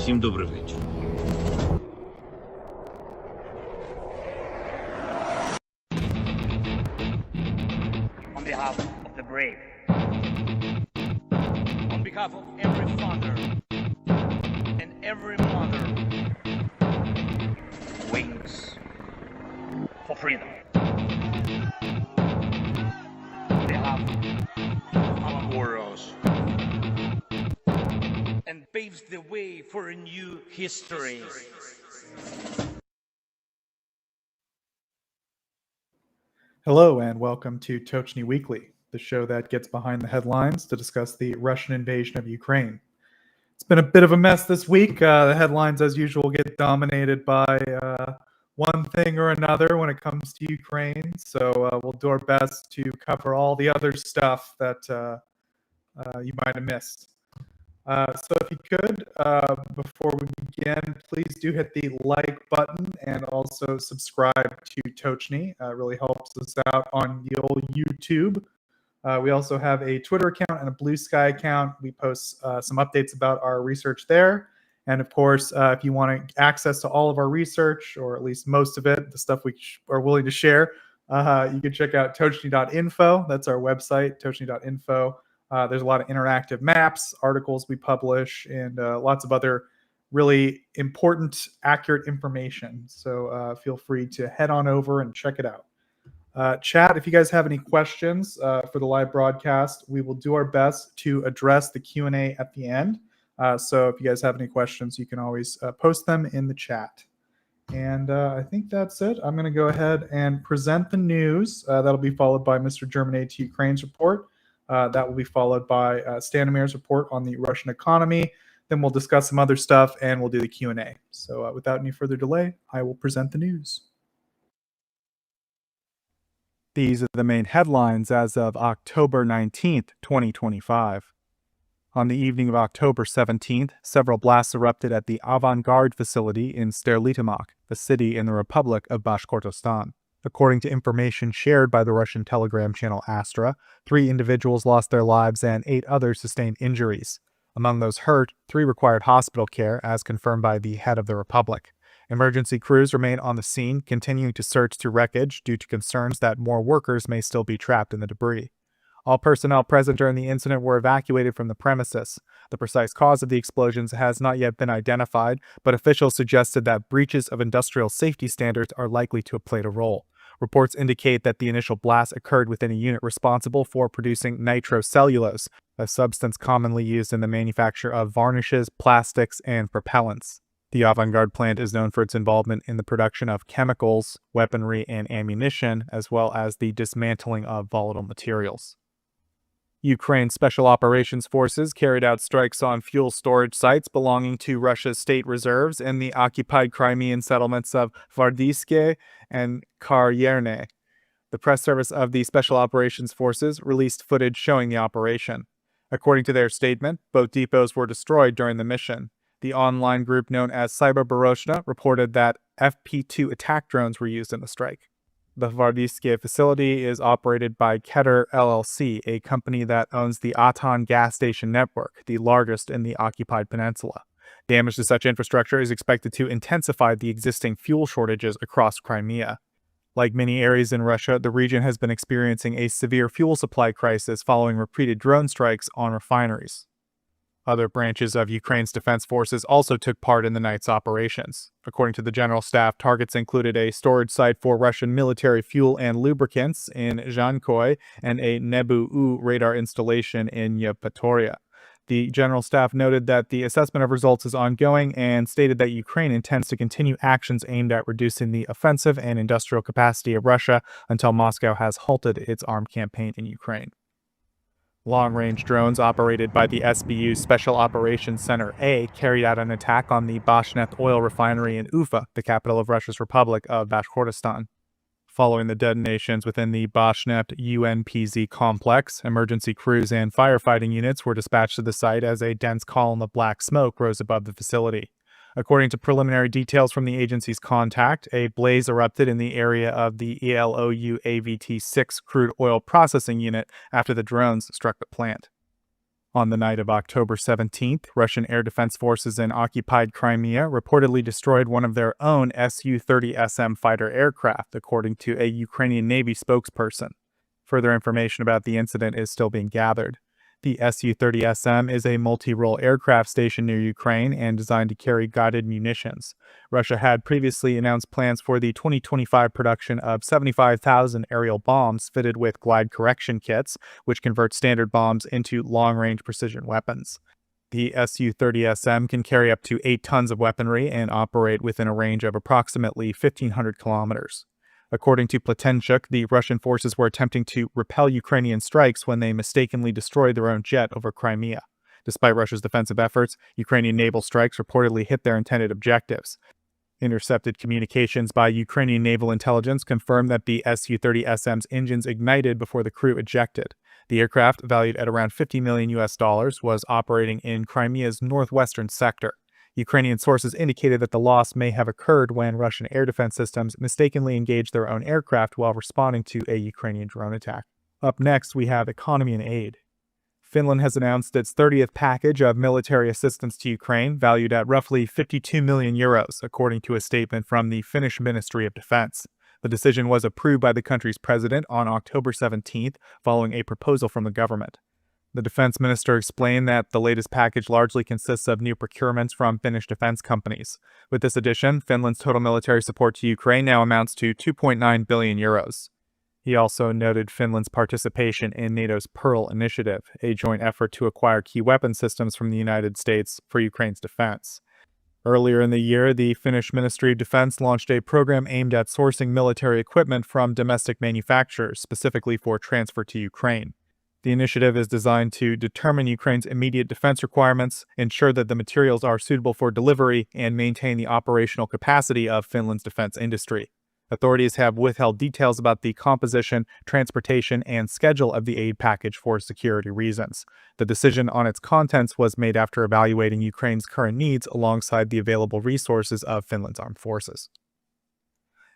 Всім добрий вечір. On behalf of the brave, on behalf of every father and every mother, wings for freedom. On behalf of our warriors, and paves the way for a new history. Hello and welcome to Tochnyi Weekly, the show that gets behind the headlines to discuss the Russian invasion of Ukraine. It's been a bit of a mess this week. The headlines, as usual, get dominated by one thing or another when it comes to Ukraine. So we'll do our best to cover all the other stuff that you might have missed. So if you could, before we begin, please do hit the like button and also subscribe to Tochnyi. It really helps us out on the old YouTube. We also have a Twitter account and a Blue Sky account. We post some updates about our research there. And of course, if you want access to all of our research, or at least most of it, the stuff we are willing to share, you can check out Tochnyi.info. That's our website, Tochnyi.info. There's a lot of interactive maps, articles we publish, and lots of other really important, accurate information. So feel free to head on over and check it out. Chat, if you guys have any questions for the live broadcast, we will do our best to address the Q&A at the end. So if you guys have any questions, you can always post them in the chat. And I think that's it. I'm going to go ahead and present the news. That'll be followed by Mr. German Aid to Ukraine's report. That will be followed by Stanimir's report on the Russian economy. Then we'll discuss some other stuff and we'll do the Q&A. So without any further delay, I will present the news. These are the main headlines as of October 19th, 2025. On the evening of October 17th, several blasts erupted at the Avant-Garde facility in Sterlitamak, a city in the Republic of Bashkortostan. According to information shared by the Russian Telegram channel Astra, 3 individuals lost their lives and 8 others sustained injuries. Among those hurt, 3 required hospital care, as confirmed by the head of the Republic. Emergency crews remain on the scene, continuing to search through wreckage due to concerns that more workers may still be trapped in the debris. All personnel present during the incident were evacuated from the premises. The precise cause of the explosions has not yet been identified, but officials suggested that breaches of industrial safety standards are likely to have played a role. Reports indicate that the initial blast occurred within a unit responsible for producing nitrocellulose, a substance commonly used in the manufacture of varnishes, plastics, and propellants. The Avant-Garde plant is known for its involvement in the production of chemicals, weaponry, and ammunition, as well as the dismantling of volatile materials. Ukraine's Special Operations Forces carried out strikes on fuel storage sites belonging to Russia's state reserves in the occupied Crimean settlements of Vardyske and Karyerne. The press service of the Special Operations Forces released footage showing the operation. According to their statement, both depots were destroyed during the mission. The online group known as Cyber Baroshna reported that FP-2 attack drones were used in the strike. The Vardyske facility is operated by Keter LLC, a company that owns the Atan gas station network, the largest in the occupied peninsula. Damage to such infrastructure is expected to intensify the existing fuel shortages across Crimea. Like many areas in Russia, the region has been experiencing a severe fuel supply crisis following repeated drone strikes on refineries. Other branches of Ukraine's defense forces also took part in the night's operations. According to the General Staff, targets included a storage site for Russian military fuel and lubricants in Zhankoy and a Nebu-U radar installation in Yevpatoria. The General Staff noted that the assessment of results is ongoing and stated that Ukraine intends to continue actions aimed at reducing the offensive and industrial capacity of Russia until Moscow has halted its armed campaign in Ukraine. Long-range drones operated by the SBU Special Operations Center A carried out an attack on the Bashneft oil refinery in Ufa, the capital of Russia's Republic of Bashkortostan. Following the detonations within the Bashneft UNPZ complex, emergency crews and firefighting units were dispatched to the site as a dense column of black smoke rose above the facility. According to preliminary details from the agency's contact, a blaze erupted in the area of the ELOU AVT-6 crude oil processing unit after the drones struck the plant. On the night of October 17th, Russian air defense forces in occupied Crimea reportedly destroyed one of their own Su-30SM fighter aircraft, according to a Ukrainian Navy spokesperson. Further information about the incident is still being gathered. The Su-30SM is a multi-role aircraft stationed near Ukraine and designed to carry guided munitions. Russia had previously announced plans for the 2025 production of 75,000 aerial bombs fitted with glide correction kits, which convert standard bombs into long-range precision weapons. The Su-30SM can carry up to 8 tons of weaponry and operate within a range of approximately 1,500 kilometers. According to Platenchuk, the Russian forces were attempting to repel Ukrainian strikes when they mistakenly destroyed their own jet over Crimea. Despite Russia's defensive efforts, Ukrainian naval strikes reportedly hit their intended objectives. Intercepted communications by Ukrainian naval intelligence confirmed that the Su-30SM's engines ignited before the crew ejected. The aircraft, valued at around $50 million, was operating in Crimea's northwestern sector. Ukrainian sources indicated that the loss may have occurred when Russian air defense systems mistakenly engaged their own aircraft while responding to a Ukrainian drone attack. Up next, we have economy and aid. Finland has announced its 30th package of military assistance to Ukraine, valued at roughly 52 million euros, according to a statement from the Finnish Ministry of Defense. The decision was approved by the country's president on October 17th, following a proposal from the government. The defense minister explained that the latest package largely consists of new procurements from Finnish defense companies. With this addition, Finland's total military support to Ukraine now amounts to 2.9 billion euros. He also noted Finland's participation in NATO's Pearl initiative, a joint effort to acquire key weapon systems from the United States for Ukraine's defense. Earlier in the year, the Finnish Ministry of Defense launched a program aimed at sourcing military equipment from domestic manufacturers, specifically for transfer to Ukraine. The initiative is designed to determine Ukraine's immediate defense requirements, ensure that the materials are suitable for delivery, and maintain the operational capacity of Finland's defense industry. Authorities have withheld details about the composition, transportation, and schedule of the aid package for security reasons. The decision on its contents was made after evaluating Ukraine's current needs alongside the available resources of Finland's armed forces.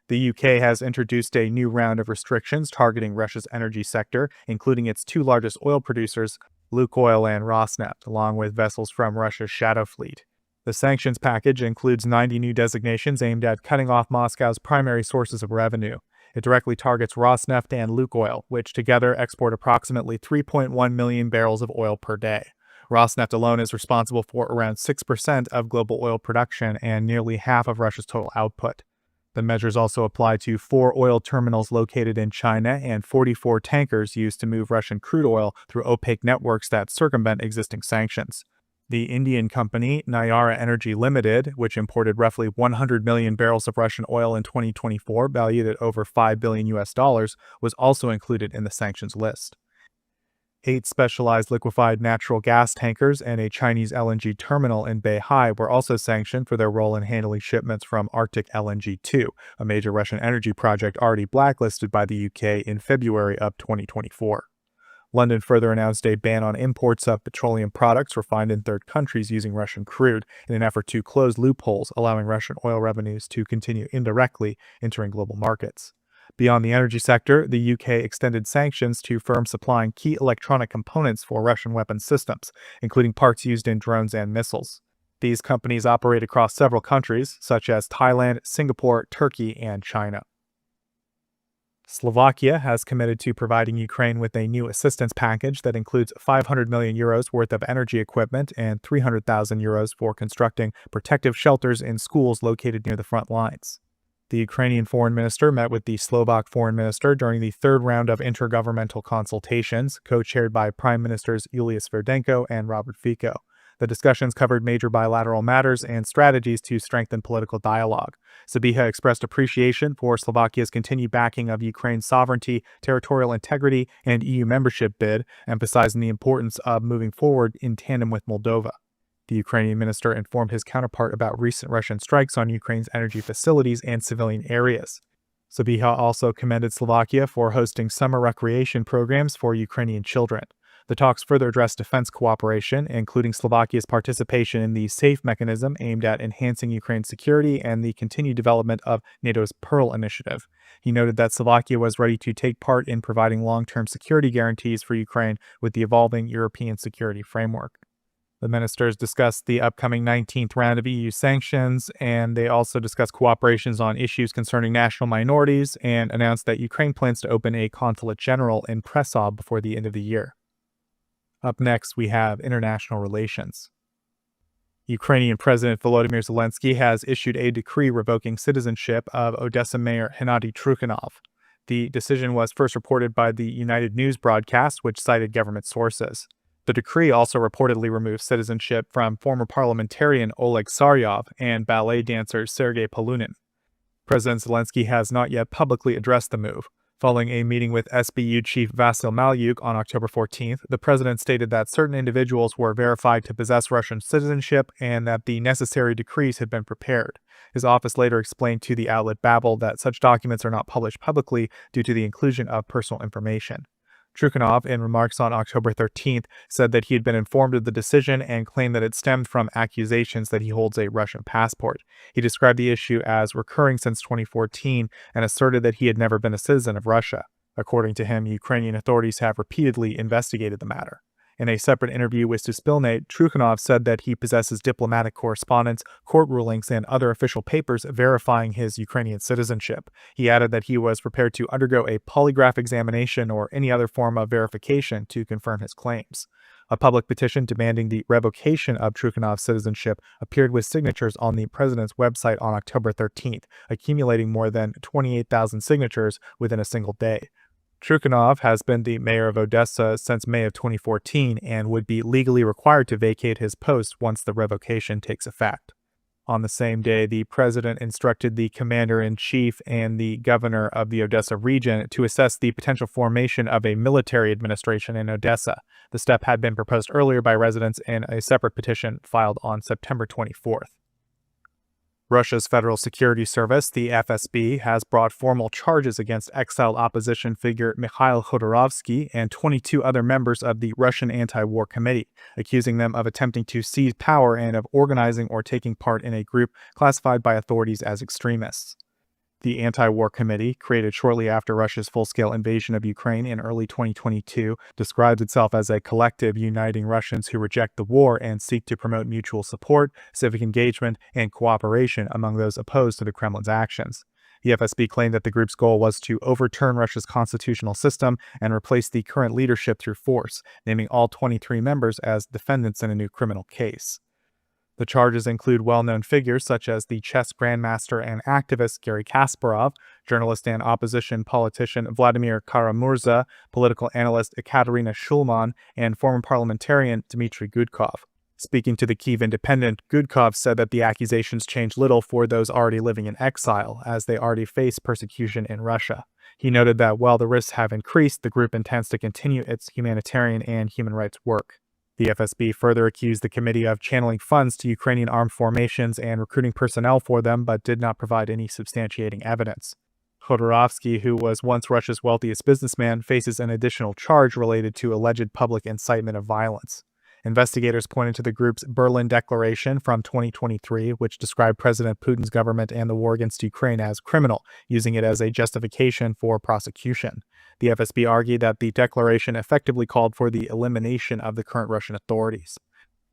The UK has introduced a new round of restrictions targeting Russia's energy sector, including its two largest oil producers, Lukoil and Rosneft, along with vessels from Russia's Shadow Fleet. The sanctions package includes 90 new designations aimed at cutting off Moscow's primary sources of revenue. It directly targets Rosneft and Lukoil, which together export approximately 3.1 million barrels of oil per day. Rosneft alone is responsible for around 6% of global oil production and nearly half of Russia's total output. The measures also apply to 4 oil terminals located in China and 44 tankers used to move Russian crude oil through opaque networks that circumvent existing sanctions. The Indian company Nayara Energy Limited, which imported roughly 100 million barrels of Russian oil in 2024, valued at over $5 billion, was also included in the sanctions list. 8 specialized liquefied natural gas tankers and a Chinese LNG terminal in Beihai were also sanctioned for their role in handling shipments from Arctic LNG 2, a major Russian energy project already blacklisted by the UK in February of 2024. London further announced a ban on imports of petroleum products refined in third countries using Russian crude in an effort to close loopholes, allowing Russian oil revenues to continue indirectly entering global markets. Beyond the energy sector, the UK extended sanctions to firms supplying key electronic components for Russian weapons systems, including parts used in drones and missiles. These companies operate across several countries, such as Thailand, Singapore, Turkey, and China. Slovakia has committed to providing Ukraine with a new assistance package that includes 500 million euros worth of energy equipment and 300,000 euros for constructing protective shelters in schools located near the front lines. The Ukrainian foreign minister met with the Slovak foreign minister during the third round of intergovernmental consultations, co-chaired by Prime Ministers Yulia Sverdenko and Robert Fico. The discussions covered major bilateral matters and strategies to strengthen political dialogue. Sabiha expressed appreciation for Slovakia's continued backing of Ukraine's sovereignty, territorial integrity, and EU membership bid, emphasizing the importance of moving forward in tandem with Moldova. The Ukrainian minister informed his counterpart about recent Russian strikes on Ukraine's energy facilities and civilian areas. Sabiha also commended Slovakia for hosting summer recreation programs for Ukrainian children. The talks further addressed defense cooperation, including Slovakia's participation in the SAFE mechanism aimed at enhancing Ukraine's security and the continued development of NATO's Pearl initiative. He noted that Slovakia was ready to take part in providing long-term security guarantees for Ukraine with the evolving European security framework. The ministers discussed the upcoming 19th round of EU sanctions, and they also discussed cooperations on issues concerning national minorities and announced that Ukraine plans to open a consulate general in Prešov before the end of the year. Up next, we have international relations. Ukrainian President Volodymyr Zelenskyy has issued a decree revoking citizenship of Odessa Mayor Hennady Trukhanov. The decision was first reported by the United News broadcast, which cited government sources. The decree also reportedly removes citizenship from former parliamentarian Oleg Saryov and ballet dancer Sergei Polunin. President Zelenskyy has not yet publicly addressed the move. Following a meeting with SBU chief Vasyl Malyuk on October 14th, the president stated that certain individuals were verified to possess Russian citizenship and that the necessary decrees had been prepared. His office later explained to the outlet Babel that such documents are not published publicly due to the inclusion of personal information. Trukhanov, in remarks on October 13th, said that he had been informed of the decision and claimed that it stemmed from accusations that he holds a Russian passport. He described the issue as recurring since 2014 and asserted that he had never been a citizen of Russia. According to him, Ukrainian authorities have repeatedly investigated the matter. In a separate interview with Suspilne, Trukhanov said that he possesses diplomatic correspondence, court rulings, and other official papers verifying his Ukrainian citizenship. He added that he was prepared to undergo a polygraph examination or any other form of verification to confirm his claims. A public petition demanding the revocation of Trukhanov's citizenship appeared with signatures on the president's website on October 13th, accumulating more than 28,000 signatures within a single day. Trukhanov has been the mayor of Odessa since May of 2014 and would be legally required to vacate his post once the revocation takes effect. On the same day, the president instructed the commander-in-chief and the governor of the Odessa region to assess the potential formation of a military administration in Odessa. The step had been proposed earlier by residents in a separate petition filed on September 24th. Russia's Federal Security Service, the FSB, has brought formal charges against exiled opposition figure Mikhail Khodorkovsky and 22 other members of the Russian Anti-War Committee, accusing them of attempting to seize power and of organizing or taking part in a group classified by authorities as extremists. The Anti-War Committee, created shortly after Russia's full-scale invasion of Ukraine in early 2022, describes itself as a collective uniting Russians who reject the war and seek to promote mutual support, civic engagement, and cooperation among those opposed to the Kremlin's actions. The FSB claimed that the group's goal was to overturn Russia's constitutional system and replace the current leadership through force, naming all 23 members as defendants in a new criminal case. The charges include well-known figures such as the chess grandmaster and activist Garry Kasparov, journalist and opposition politician Vladimir Kara-Murza, political analyst Ekaterina Shulman, and former parliamentarian Dmitry Gudkov. Speaking to the Kyiv Independent, Gudkov said that the accusations change little for those already living in exile, as they already face persecution in Russia. He noted that while the risks have increased, the group intends to continue its humanitarian and human rights work. The FSB further accused the committee of channeling funds to Ukrainian armed formations and recruiting personnel for them, but did not provide any substantiating evidence. Khodorkovsky, who was once Russia's wealthiest businessman, faces an additional charge related to alleged public incitement of violence. Investigators pointed to the group's Berlin Declaration from 2023, which described President Putin's government and the war against Ukraine as criminal, using it as a justification for prosecution. The FSB argued that the declaration effectively called for the elimination of the current Russian authorities.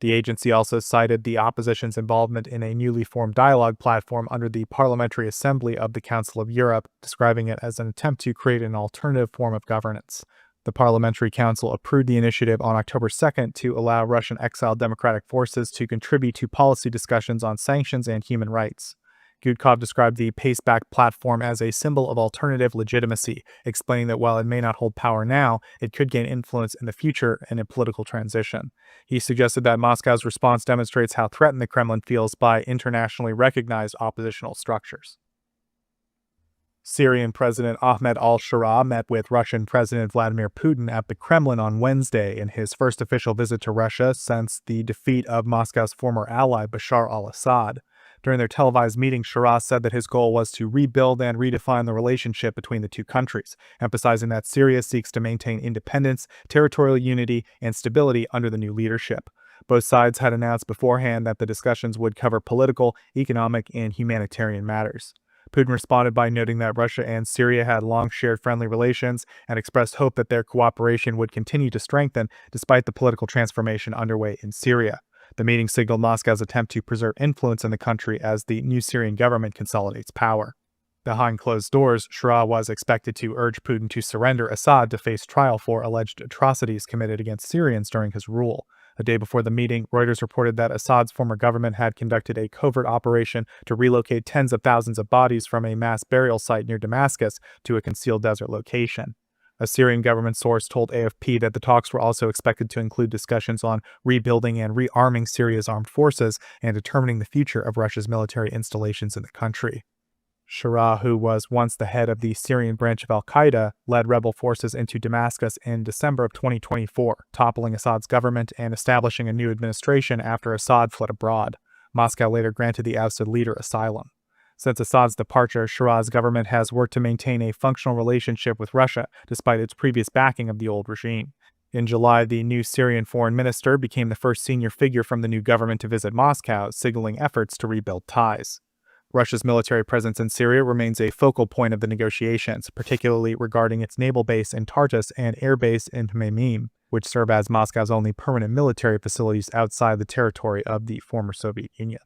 The agency also cited the opposition's involvement in a newly formed dialogue platform under the Parliamentary Assembly of the Council of Europe, describing it as an attempt to create an alternative form of governance. The Parliamentary Council approved the initiative on October 2nd to allow Russian exiled democratic forces to contribute to policy discussions on sanctions and human rights. Gudkov described the Paceback platform as a symbol of alternative legitimacy, explaining that while it may not hold power now, it could gain influence in the future in a political transition. He suggested that Moscow's response demonstrates how threatened the Kremlin feels by internationally recognized oppositional structures. Syrian President Ahmed al-Shara met with Russian President Vladimir Putin at the Kremlin on Wednesday in his first official visit to Russia since the defeat of Moscow's former ally Bashar al-Assad. During their televised meeting, Shiraz said that his goal was to rebuild and redefine the relationship between the two countries, emphasizing that Syria seeks to maintain independence, territorial unity, and stability under the new leadership. Both sides had announced beforehand that the discussions would cover political, economic, and humanitarian matters. Putin responded by noting that Russia and Syria had long shared friendly relations and expressed hope that their cooperation would continue to strengthen despite the political transformation underway in Syria. The meeting signaled Moscow's attempt to preserve influence in the country as the new Syrian government consolidates power. Behind closed doors, Shiraz was expected to urge Putin to surrender Assad to face trial for alleged atrocities committed against Syrians during his rule. A day before the meeting, Reuters reported that Assad's former government had conducted a covert operation to relocate tens of thousands of bodies from a mass burial site near Damascus to a concealed desert location. A Syrian government source told AFP that the talks were also expected to include discussions on rebuilding and rearming Syria's armed forces and determining the future of Russia's military installations in the country. Shiraz, who was once the head of the Syrian branch of al-Qaeda, led rebel forces into Damascus in December of 2024, toppling Assad's government and establishing a new administration after Assad fled abroad. Moscow later granted the ousted leader asylum. Since Assad's departure, Shiraz's government has worked to maintain a functional relationship with Russia, despite its previous backing of the old regime. In July, the new Syrian foreign minister became the first senior figure from the new government to visit Moscow, signaling efforts to rebuild ties. Russia's military presence in Syria remains a focal point of the negotiations, particularly regarding its naval base in Tartus and air base in Hmeimim, which serve as Moscow's only permanent military facilities outside the territory of the former Soviet Union.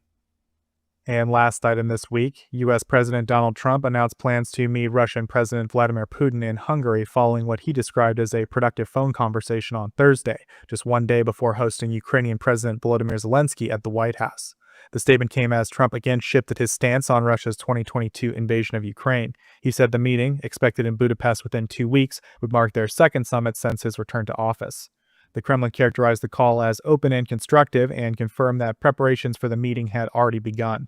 And last item this week, U.S. President Donald Trump announced plans to meet Russian President Vladimir Putin in Hungary following what he described as a productive phone conversation on Thursday, just one day before hosting Ukrainian President Volodymyr Zelenskyy at the White House. The statement came as Trump again shifted his stance on Russia's 2022 invasion of Ukraine. He said the meeting, expected in Budapest within 2 weeks, would mark their second summit since his return to office. The Kremlin characterized the call as open and constructive and confirmed that preparations for the meeting had already begun.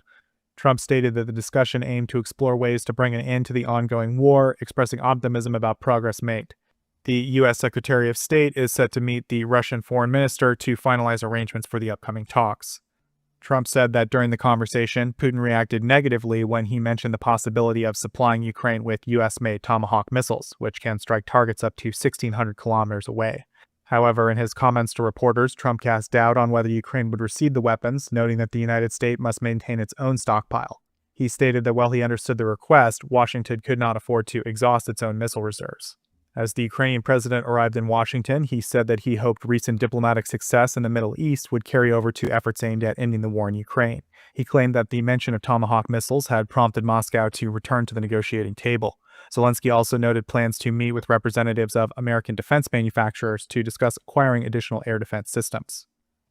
Trump stated that the discussion aimed to explore ways to bring an end to the ongoing war, expressing optimism about progress made. The U.S. Secretary of State is set to meet the Russian foreign minister to finalize arrangements for the upcoming talks. Trump said that during the conversation, Putin reacted negatively when he mentioned the possibility of supplying Ukraine with U.S.-made Tomahawk missiles, which can strike targets up to 1,600 kilometers away. However, in his comments to reporters, Trump cast doubt on whether Ukraine would receive the weapons, noting that the United States must maintain its own stockpile. He stated that while he understood the request, Washington could not afford to exhaust its own missile reserves. As the Ukrainian president arrived in Washington, he said that he hoped recent diplomatic success in the Middle East would carry over to efforts aimed at ending the war in Ukraine. He claimed that the mention of Tomahawk missiles had prompted Moscow to return to the negotiating table. Zelenskyy also noted plans to meet with representatives of American defense manufacturers to discuss acquiring additional air defense systems.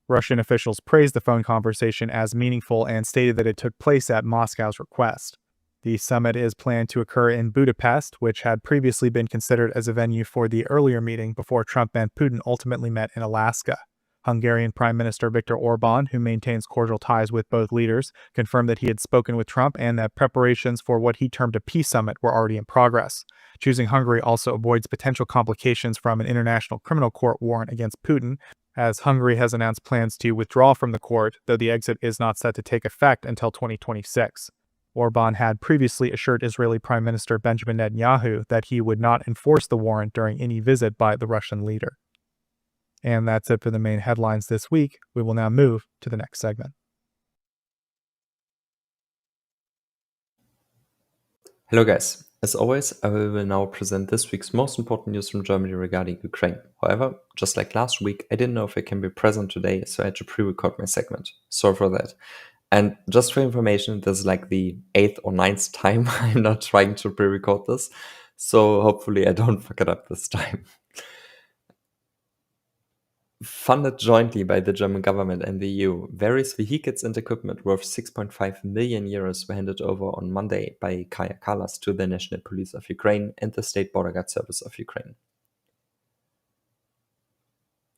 Russian officials praised the phone conversation as meaningful and stated that it took place at Moscow's request. The summit is planned to occur in Budapest, which had previously been considered as a venue for the earlier meeting before Trump and Putin ultimately met in Alaska. Hungarian Prime Minister Viktor Orban, who maintains cordial ties with both leaders, confirmed that he had spoken with Trump and that preparations for what he termed a peace summit were already in progress. Choosing Hungary also avoids potential complications from an international criminal court warrant against Putin, as Hungary has announced plans to withdraw from the court, though the exit is not set to take effect until 2026. Orban had previously assured Israeli Prime Minister Benjamin Netanyahu that he would not enforce the warrant during any visit by the Russian leader. And that's it for the main headlines this week. We will now move to the next segment. Hello guys, as always, I will now present this week's most important news from Germany regarding Ukraine. However, just like last week, I didn't know if I can be present today, so I had to pre-record my segment. Sorry for that. And just for information, this is like the 8th or 9th time I'm not trying to pre-record this, so hopefully I don't fuck it up this time. Funded jointly by the German government and the EU, various vehicles and equipment worth 6.5 million euros were handed over on Monday by Kaja Kallas to the National Police of Ukraine and the State Border Guard Service of Ukraine.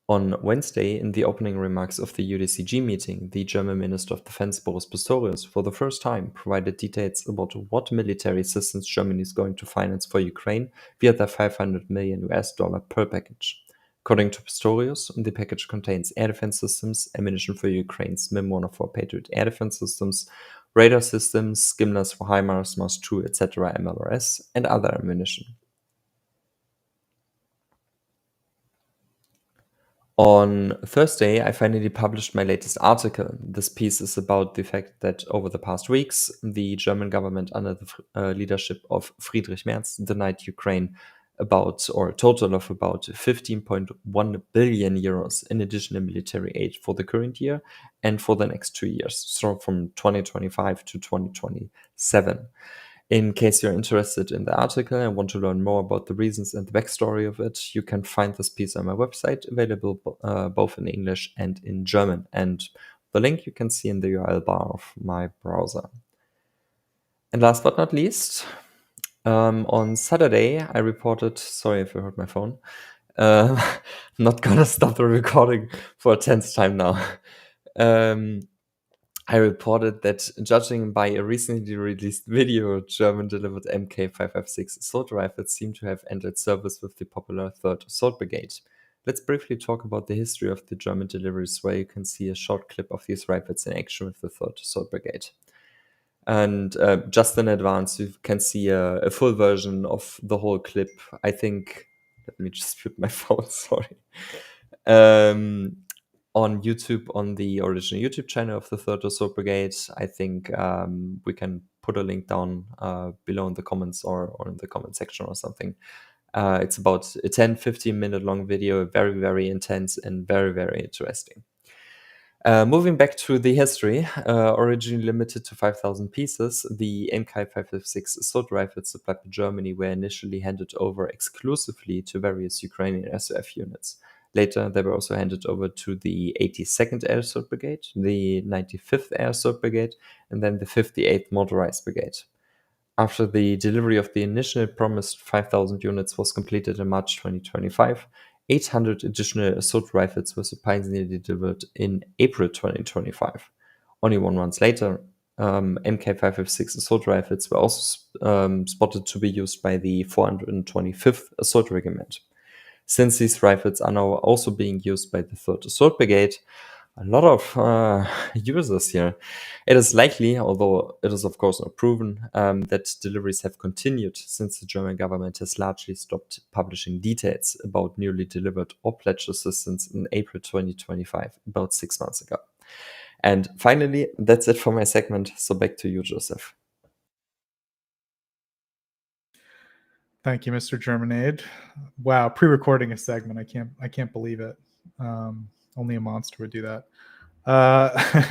On Wednesday, in the opening remarks of the UDCG meeting, the German Minister of Defense Boris Pistorius for the first time provided details about what military assistance Germany is going to finance for Ukraine via the $500 million per package. According to Pistorius, the package contains air defense systems, ammunition for Ukraine's MIM-104 Patriot air defense systems, radar systems, skimlers for HIMARS, MOS 2, etc., MLRS, and other ammunition. On Thursday, I finally published my latest article. This piece is about the fact that over the past weeks, the German government, under the leadership of Friedrich Merz, denied Ukraine a total of about 15.1 billion euros in additional military aid for the current year and for the next 2 years, so from 2025 to 2027. In case you're interested in the article and want to learn more about the reasons and the backstory of it, you can find this piece on my website, available both in English and in German. And the link you can see in the URL bar of my browser. And last but not least, on Saturday, I reported, sorry if you heard my phone, I'm not gonna stop the recording for a 10th time now. I reported that, judging by a recently released video, German-delivered Mk556 assault rifles seem to have entered service with the popular 3rd Assault Brigade. Let's briefly talk about the history of the German deliveries, where you can see a short clip of these rifles in action with the 3rd Assault Brigade. And just in advance, you can see a full version of the whole clip. I think, let me just mute my phone, sorry. On YouTube, on the original YouTube channel of the 3rd Assault Brigade. I think we can put a link down below in the comments or in the comment section or something. It's about a 10-15 minute long video, very, very intense and very, very interesting. Moving back to the history, originally limited to 5,000 pieces, the Mk556 assault rifles supplied to Germany were initially handed over exclusively to various Ukrainian SOF units. Later, they were also handed over to the 82nd Air Assault Brigade, the 95th Air Assault Brigade, and then the 58th Motorized Brigade. After the delivery of the initial promised 5,000 units was completed in March 2025, 800 additional assault rifles were surprisingly delivered in April 2025. Only 1 month later, Mk556 assault rifles were also spotted to be used by the 425th Assault Regiment. Since these rifles are now also being used by the 3rd Assault Brigade, a lot of users here. It is likely, although it is of course not proven, that deliveries have continued since the German government has largely stopped publishing details about newly delivered or pledged assistance in April 2025, about 6 months ago. And finally, that's it for my segment. So back to you, Joseph. Thank you, Mr. Germanade. Wow, pre-recording a segment. I can't believe it. Only a monster would do that.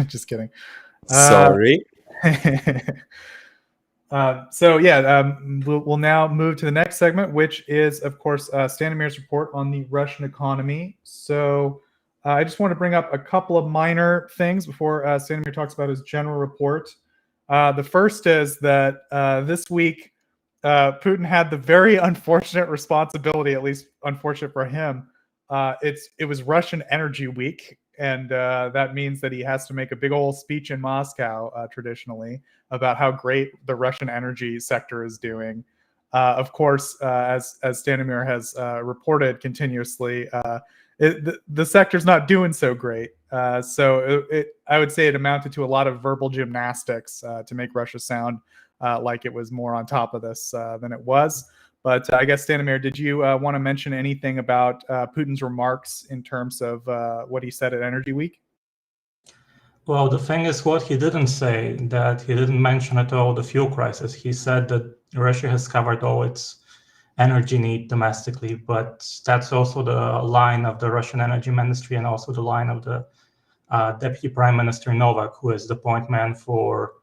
Just kidding. Sorry. We'll now move to the next segment, which is, of course, Stanimir's report on the Russian economy. So I just want to bring up a couple of minor things before Stanimir talks about his general report. The first is that this week, Putin had the very unfortunate responsibility, at least unfortunate for him. It was Russian Energy Week, and that means that he has to make a big old speech in Moscow, traditionally, about how great the Russian energy sector is doing. Of course, as Stanimir has reported continuously, the sector's not doing so great. I would say it amounted to a lot of verbal gymnastics to make Russia sound like it was more on top of this than it was. But I guess, Stanimir, did you want to mention anything about Putin's remarks in terms of what he said at Energy Week? Well, the thing is, what he didn't say, that he didn't mention at all the fuel crisis. He said that Russia has covered all its energy need domestically, but that's also the line of the Russian Energy Ministry and also the line of the Deputy Prime Minister Novak, who is the point man for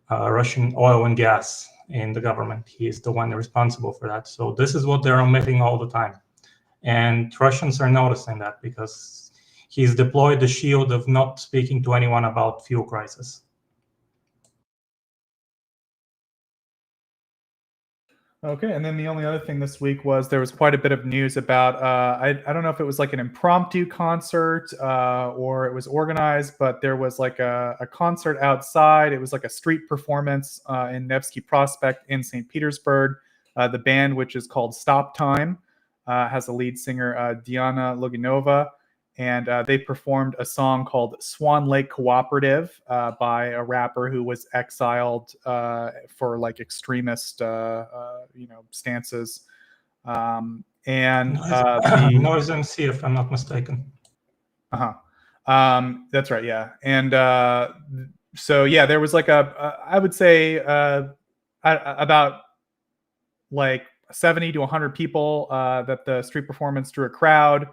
Russian oil and gas in the government. He is the one responsible for that. So this is what they're omitting all the time. And Russians are noticing that because he's deployed the shield of not speaking to anyone about fuel crisis. Okay, and then the only other thing this week was there was quite a bit of news about, I don't know if it was like an impromptu concert or it was organized, but there was like a concert outside. It was like a street performance in Nevsky Prospect in St. Petersburg. The band, which is called Stop Time, has a lead singer, Diana Loginova. and they performed a song called Swan Lake Cooperative by a rapper who was exiled for like extremist stances. Noise MC, if I'm not mistaken. That's right, yeah. And so yeah, there was like I would say about like 70 to 100 people that the street performance drew a crowd.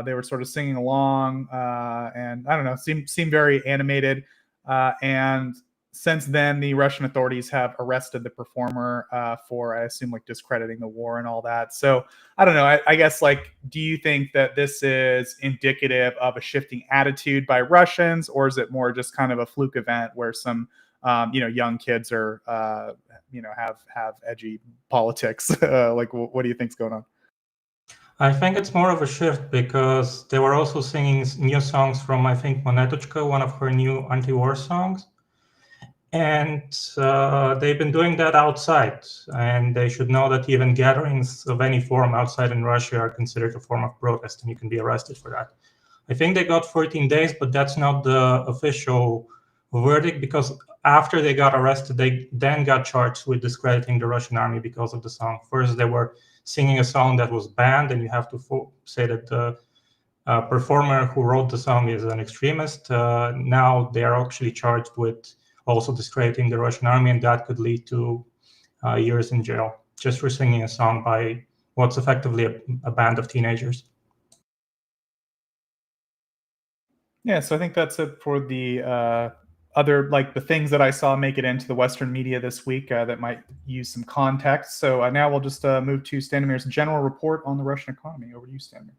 They were sort of singing along, and I don't know, seemed very animated. And since then, the Russian authorities have arrested the performer for, I assume, like discrediting the war and all that. So I don't know. I guess, like, do you think that this is indicative of a shifting attitude by Russians, or is it more just kind of a fluke event where some young kids are have edgy politics? Like, what do you think's going on? I think it's more of a shift because they were also singing new songs from, I think, Monetochka, one of her new anti-war songs. And they've been doing that outside. And they should know that even gatherings of any form outside in Russia are considered a form of protest, and you can be arrested for that. I think they got 14 days, but that's not the official verdict, because after they got arrested, they then got charged with discrediting the Russian army because of the song. First, they were singing a song that was banned, and you have to say that the performer who wrote the song is an extremist. Now they are actually charged with also discrediting the Russian army, and that could lead to years in jail just for singing a song by what's effectively a band of teenagers. Yeah, so I think that's it for the other, like, the things that I saw make it into the Western media this week that might use some context. So now we'll just move to Stanimir's general report on the Russian economy. Over to you, Stanimir.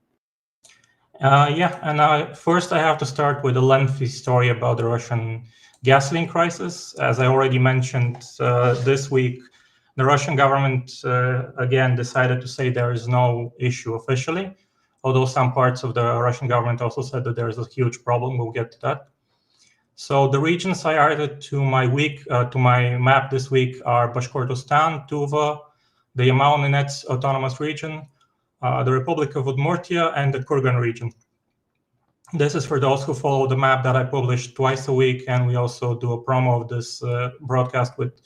First I have to start with a lengthy story about the Russian gasoline crisis. As I already mentioned, this week, the Russian government again decided to say there is no issue officially, although some parts of the Russian government also said that there is a huge problem. We'll get to that. So the regions I added to my map this week are Bashkortostan, Tuva, the Yamalo-Nenets Autonomous Region, the Republic of Udmurtia, and the Kurgan region. This is for those who follow the map that I publish twice a week, and we also do a promo of this broadcast with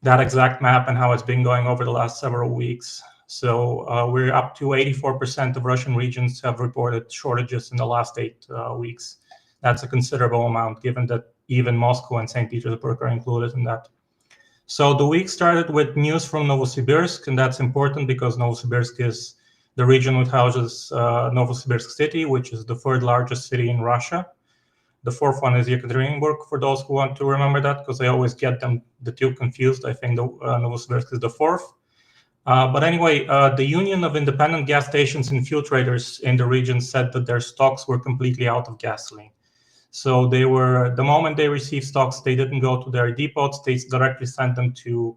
that exact map and how it's been going over the last several weeks. So we're up to 84% of Russian regions have reported shortages in the last 8 weeks. That's a considerable amount, given that even Moscow and St. Petersburg are included in that. So the week started with news from Novosibirsk, and that's important because Novosibirsk is the region which houses Novosibirsk city, which is the 3rd largest city in Russia. The 4th one is Yekaterinburg, for those who want to remember that, because I always get the two confused. I think Novosibirsk is the 4th. But anyway, the Union of Independent Gas Stations and Fuel Traders in the region said that their stocks were completely out of gasoline. So the moment they received stocks, they didn't go to their depots, they directly sent them to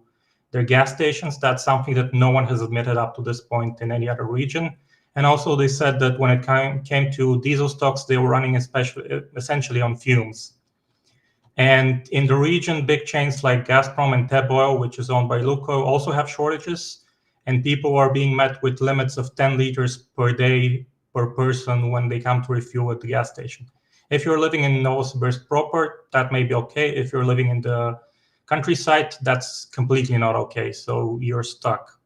their gas stations. That's something that no one has admitted up to this point in any other region. And also they said that when it came to diesel stocks, they were running essentially on fumes. And in the region, big chains like Gazprom and Tab Oil, which is owned by Lukoil, also have shortages. And people are being met with limits of 10 liters per day per person when they come to refuel at the gas station. If you're living in Novosibirsk proper, that may be okay. If you're living in the countryside, that's completely not okay. So you're stuck.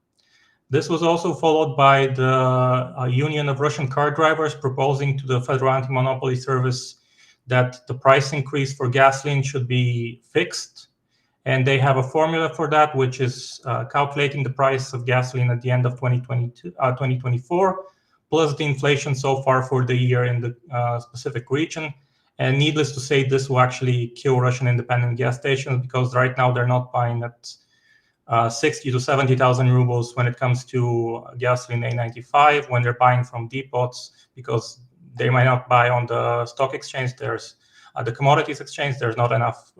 This was also followed by the Union of Russian Car Drivers proposing to the Federal Anti-Monopoly Service that the price increase for gasoline should be fixed. And they have a formula for that, which is calculating the price of gasoline at the end of 2024, plus the inflation so far for the year in the specific region. And needless to say, this will actually kill Russian independent gas stations, because right now they're not buying at 60 to 70,000 rubles when it comes to gasoline A95, when they're buying from depots, because they might not buy on the stock exchange. There's the commodities exchange. There's not enough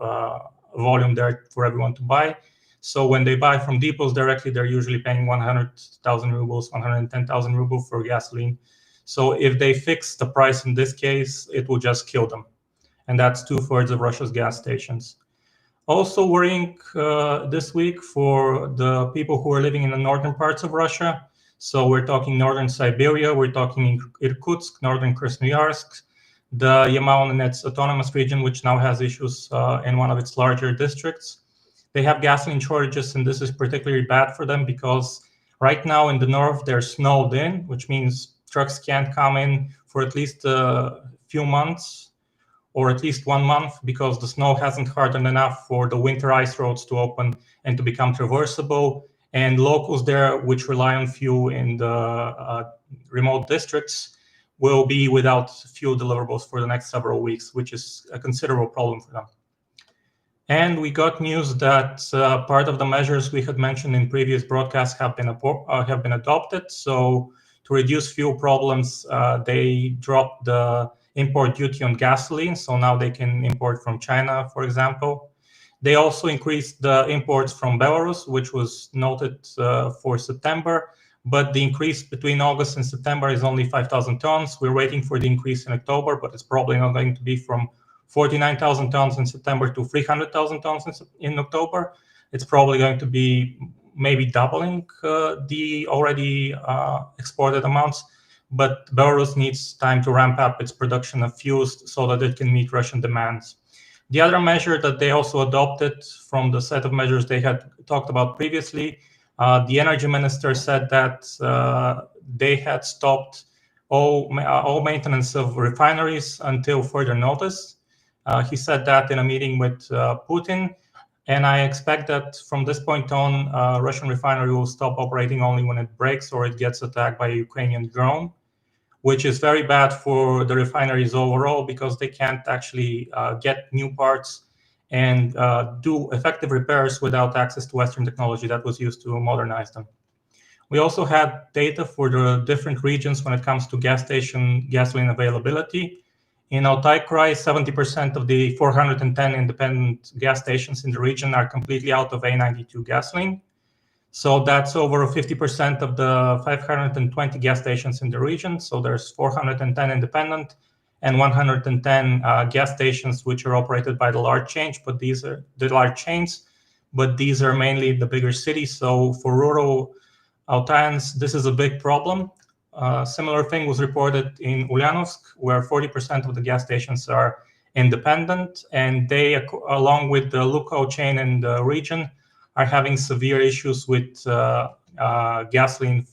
volume there for everyone to buy. So when they buy from depots directly, they're usually paying 100,000 rubles, 110,000 rubles for gasoline. So if they fix the price in this case, it will just kill them. And that's 2/3 of Russia's gas stations. Also worrying this week for the people who are living in the northern parts of Russia. So we're talking northern Siberia, we're talking Irkutsk, northern Krasnoyarsk, the Yamalo-Nenets autonomous region, which now has issues in one of its larger districts. They have gasoline shortages, and this is particularly bad for them because right now in the north they're snowed in, which means trucks can't come in for at least a few months, or at least 1 month, because the snow hasn't hardened enough for the winter ice roads to open and to become traversable. And locals there, which rely on fuel in the remote districts, will be without fuel deliverables for the next several weeks, which is a considerable problem for them. And we got news that part of the measures we had mentioned in previous broadcasts have been adopted. So to reduce fuel problems, they dropped the import duty on gasoline, so now they can import from China, for example. They also increased the imports from Belarus, which was noted for September, but the increase between August and September is only 5,000 tons. We're waiting for the increase in October, but it's probably not going to be from 49,000 tons in September to 300,000 tons in October. It's probably going to be maybe doubling the already exported amounts. But Belarus needs time to ramp up its production of fuels so that it can meet Russian demands. The other measure that they also adopted from the set of measures they had talked about previously, the energy minister said that they had stopped all maintenance of refineries until further notice. He said that in a meeting with Putin, and I expect that from this point on, Russian refinery will stop operating only when it breaks or it gets attacked by a Ukrainian drone, which is very bad for the refineries overall because they can't actually get new parts and do effective repairs without access to Western technology that was used to modernize them. We also had data for the different regions when it comes to gas station gasoline availability. In Altai Krai, 70% of the 410 independent gas stations in the region are completely out of A92 gasoline. So that's over 50% of the 520 gas stations in the region. So there's 410 independent and 110 gas stations which are operated by the large chains, but these are mainly the bigger cities. So for rural Altaians, this is a big problem. Similar thing was reported in Ulyanovsk, where 40% of the gas stations are independent, and they, along with the Lukoil chain in the region, are having severe issues with gasoline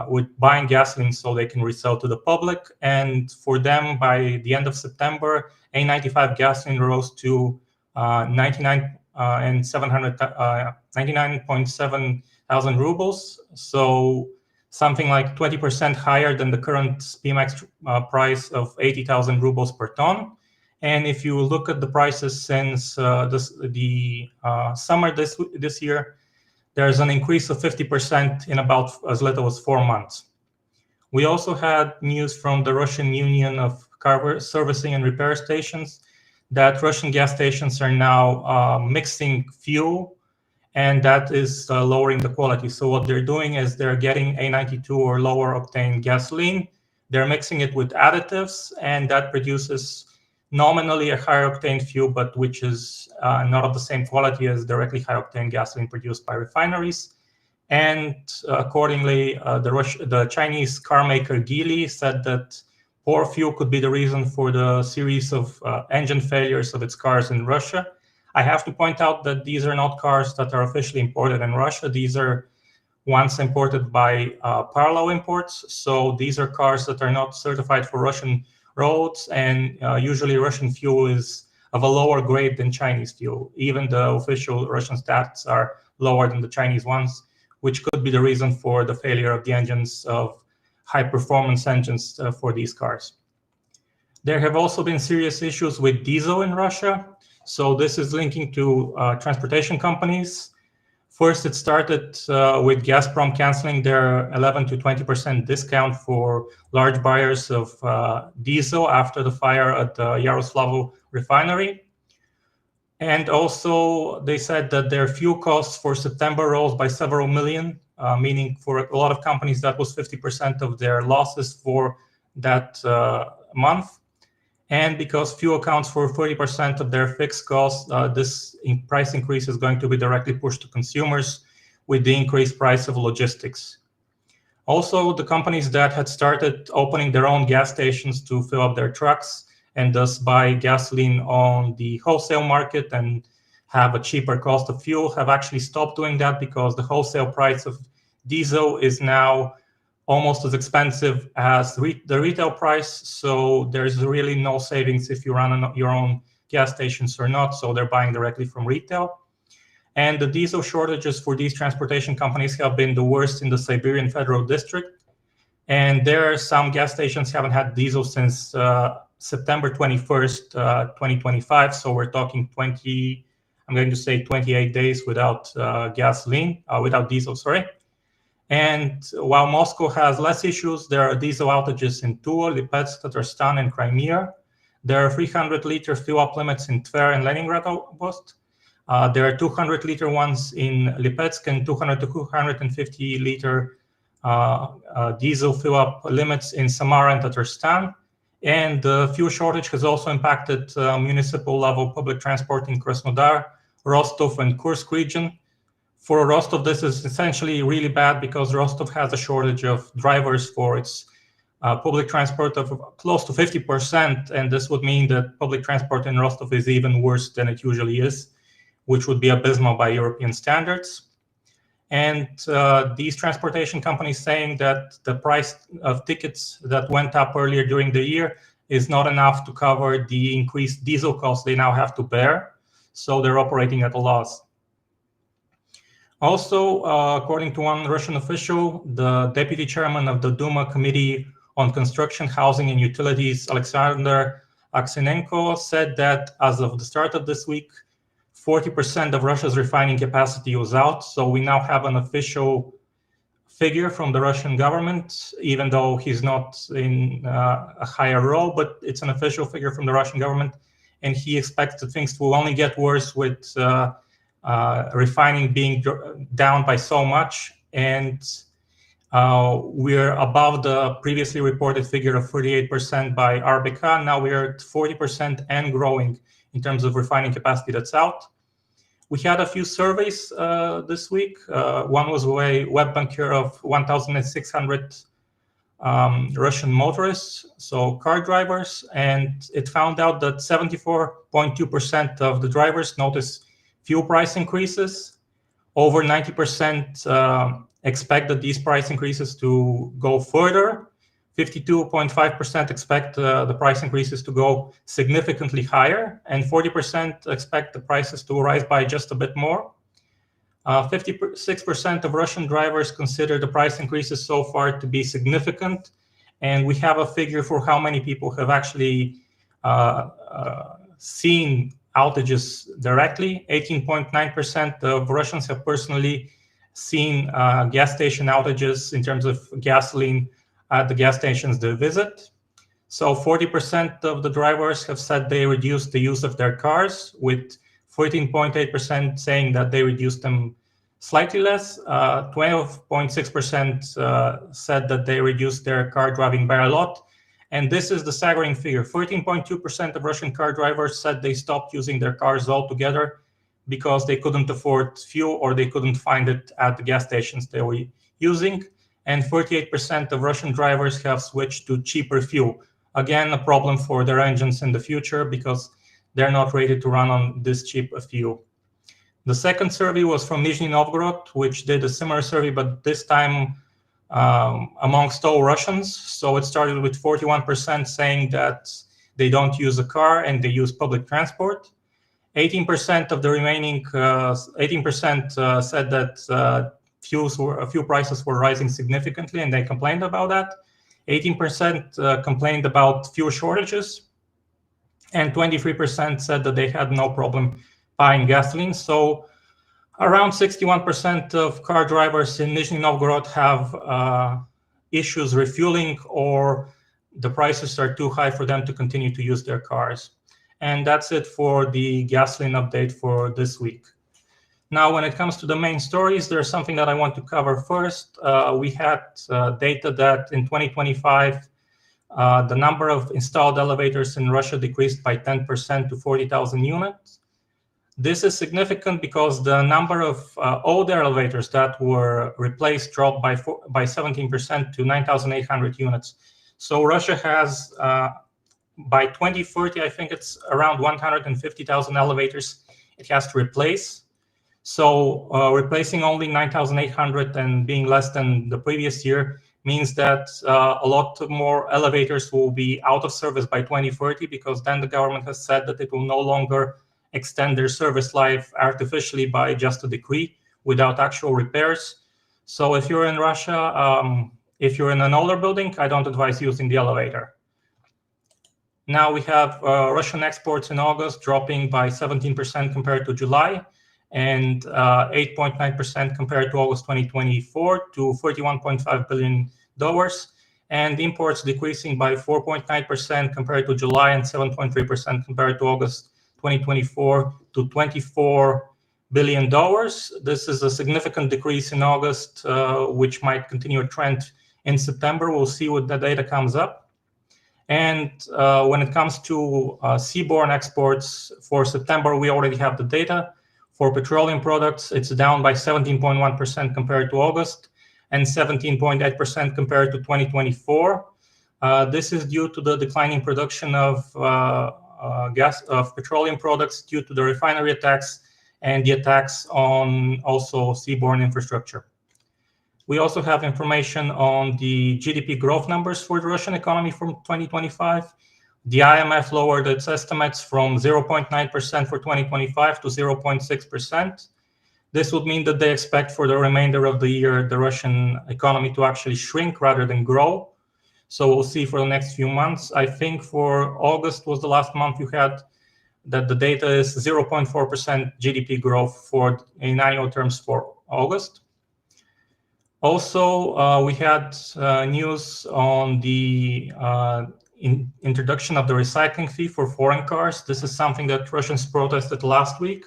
with buying gasoline so they can resell to the public. And for them, by the end of September, A95 gasoline rose to 99.7 thousand rubles. So something like 20% higher than the current Speemax price of 80,000 rubles per ton. And if you look at the prices since the summer this year, there's an increase of 50% in about as little as 4 months. We also had news from the Russian Union of Car Servicing and Repair Stations that Russian gas stations are now mixing fuel, and that is lowering the quality. So what they're doing is they're getting A92 or lower octane gasoline, they're mixing it with additives, and that produces nominally a higher octane fuel, but which is not of the same quality as directly high octane gasoline produced by refineries. And accordingly, the Chinese car maker Geely said that poor fuel could be the reason for the series of engine failures of its cars in Russia. I have to point out that these are not cars that are officially imported in Russia. These are ones imported by parallel imports. So these are cars that are not certified for Russian roads, and usually Russian fuel is of a lower grade than Chinese fuel. Even the official Russian stats are lower than the Chinese ones, which could be the reason for the failure of the engines of high-performance engines for these cars. There have also been serious issues with diesel in Russia. So this is linking to transportation companies. First, it started with Gazprom canceling their 11 to 20% discount for large buyers of diesel after the fire at the Yaroslavl refinery. And also, they said that their fuel costs for September rose by several million, meaning for a lot of companies, that was 50% of their losses for that month. And because fuel accounts for 30% of their fixed costs, this price increase is going to be directly pushed to consumers with the increased price of logistics. Also, the companies that had started opening their own gas stations to fill up their trucks and thus buy gasoline on the wholesale market and have a cheaper cost of fuel have actually stopped doing that because the wholesale price of diesel is now almost as expensive as the retail price. So there's really no savings if you run your own gas stations or not. So they're buying directly from retail. And the diesel shortages for these transportation companies have been the worst in the Siberian Federal District. And there are some gas stations haven't had diesel since September 21st, 2025. So we're talking 28 days without without diesel, sorry. And while Moscow has less issues, there are diesel outages in Tula, Lipetsk, Tatarstan, and Crimea. There are 300-liter fuel-up limits in Tver and Leningrad Oblast. There are 200-liter ones in Lipetsk and 200 to 250-liter diesel fill-up limits in Samara and Tatarstan. And the fuel shortage has also impacted municipal-level public transport in Krasnodar, Rostov, and Kursk region. For Rostov, this is essentially really bad because Rostov has a shortage of drivers for its public transport of close to 50%, and this would mean that public transport in Rostov is even worse than it usually is, which would be abysmal by European standards. And these transportation companies saying that the price of tickets that went up earlier during the year is not enough to cover the increased diesel costs they now have to bear, so they're operating at a loss. Also, according to one Russian official, the deputy chairman of the Duma Committee on Construction, Housing and Utilities, Alexander Aksenenko, said that as of the start of this week, 40% of Russia's refining capacity was out. So we now have an official figure from the Russian government, even though he's not in a higher role, but it's an official figure from the Russian government. And he expects that things will only get worse with refining being down by so much, and we're above the previously reported figure of 38% by RBK. Now we're at 40% and growing in terms of refining capacity that's out. We had a few surveys this week. One was a web bunker of 1,600 Russian motorists, so car drivers, and it found out that 74.2% of the drivers noticed fuel price increases. Over 90% expect that these price increases to go further. 52.5% expect the price increases to go significantly higher, and 40% expect the prices to rise by just a bit more. 56% of Russian drivers consider the price increases so far to be significant, and we have a figure for how many people have actually seen outages directly. 18.9% of Russians have personally seen gas station outages in terms of gasoline at the gas stations they visit. So 40% of the drivers have said they reduced the use of their cars, with 14.8% saying that they reduced them slightly less. 12.6% said that they reduced their car driving by a lot. And this is the staggering figure. 14.2% of Russian car drivers said they stopped using their cars altogether because they couldn't afford fuel or they couldn't find it at the gas stations they were using. And 48% of Russian drivers have switched to cheaper fuel. Again, a problem for their engines in the future because they're not ready to run on this cheap fuel. The second survey was from Nizhny Novgorod, which did a similar survey, but this time amongst all Russians. So it started with 41% saying that they don't use a car and they use public transport. 18% of the remaining 18% said that fuel prices were rising significantly and they complained about that. 18% complained about fuel shortages, and 23% said that they had no problem buying gasoline. So around 61% of car drivers in Nizhny Novgorod have issues refueling, or the prices are too high for them to continue to use their cars. And that's it for the gasoline update for this week. Now, when it comes to the main stories, there's something that I want to cover first. We had data that in 2025, the number of installed elevators in Russia decreased by 10% to 40,000 units. This is significant because the number of old elevators that were replaced dropped by 17% to 9,800 units. So Russia has, by 2030, I think it's around 150,000 elevators it has to replace. So replacing only 9,800 and being less than the previous year means that a lot more elevators will be out of service by 2030, because then the government has said that it will no longer extend their service life artificially by just a decree without actual repairs. So if you're in Russia, if you're in an older building, I don't advise using the elevator. Now we have Russian exports in August dropping by 17% compared to July, and 8.9% compared to August 2024 to $31.5 billion, and imports decreasing by 4.9% compared to July and 7.3% compared to August 2024 to $24 billion. This is a significant decrease in August, which might continue a trend in September. We'll see what the data comes up. And when it comes to seaborne exports for September, we already have the data. For petroleum products, it's down by 17.1% compared to August and 17.8% compared to 2024. This is due to the declining production of petroleum products due to the refinery attacks and the attacks on also seaborne infrastructure. We also have information on the GDP growth numbers for the Russian economy from 2025. The IMF lowered its estimates from 0.9% for 2025 to 0.6%. This would mean that they expect for the remainder of the year the Russian economy to actually shrink rather than grow. So we'll see for the next few months. I think for August was the last month you had that the data is 0.4% GDP growth in annual terms for August. Also, we had news on the introduction of the recycling fee for foreign cars. This is something that Russians protested last week.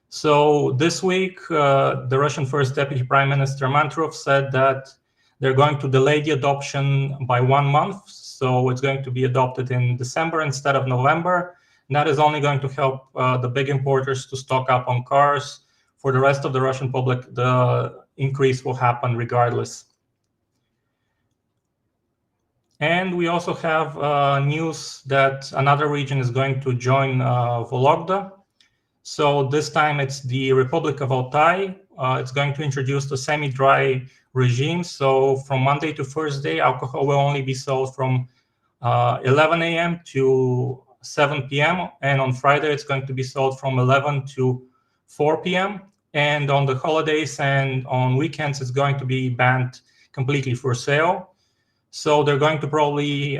So this week, the Russian First Deputy Prime Minister Mantrov said that they're going to delay the adoption by 1 month. So it's going to be adopted in December instead of November. And that is only going to help the big importers to stock up on cars. For the rest of the Russian public, the increase will happen regardless. And we also have news that another region is going to join Vologda. So this time it's the Republic of Altai. It's going to introduce the semi-dry regime. So from Monday to Thursday, alcohol will only be sold from 11 a.m. to 7 p.m. And on Friday, it's going to be sold from 11 to 4 p.m. And on the holidays and on weekends, it's going to be banned completely for sale. So they're going to probably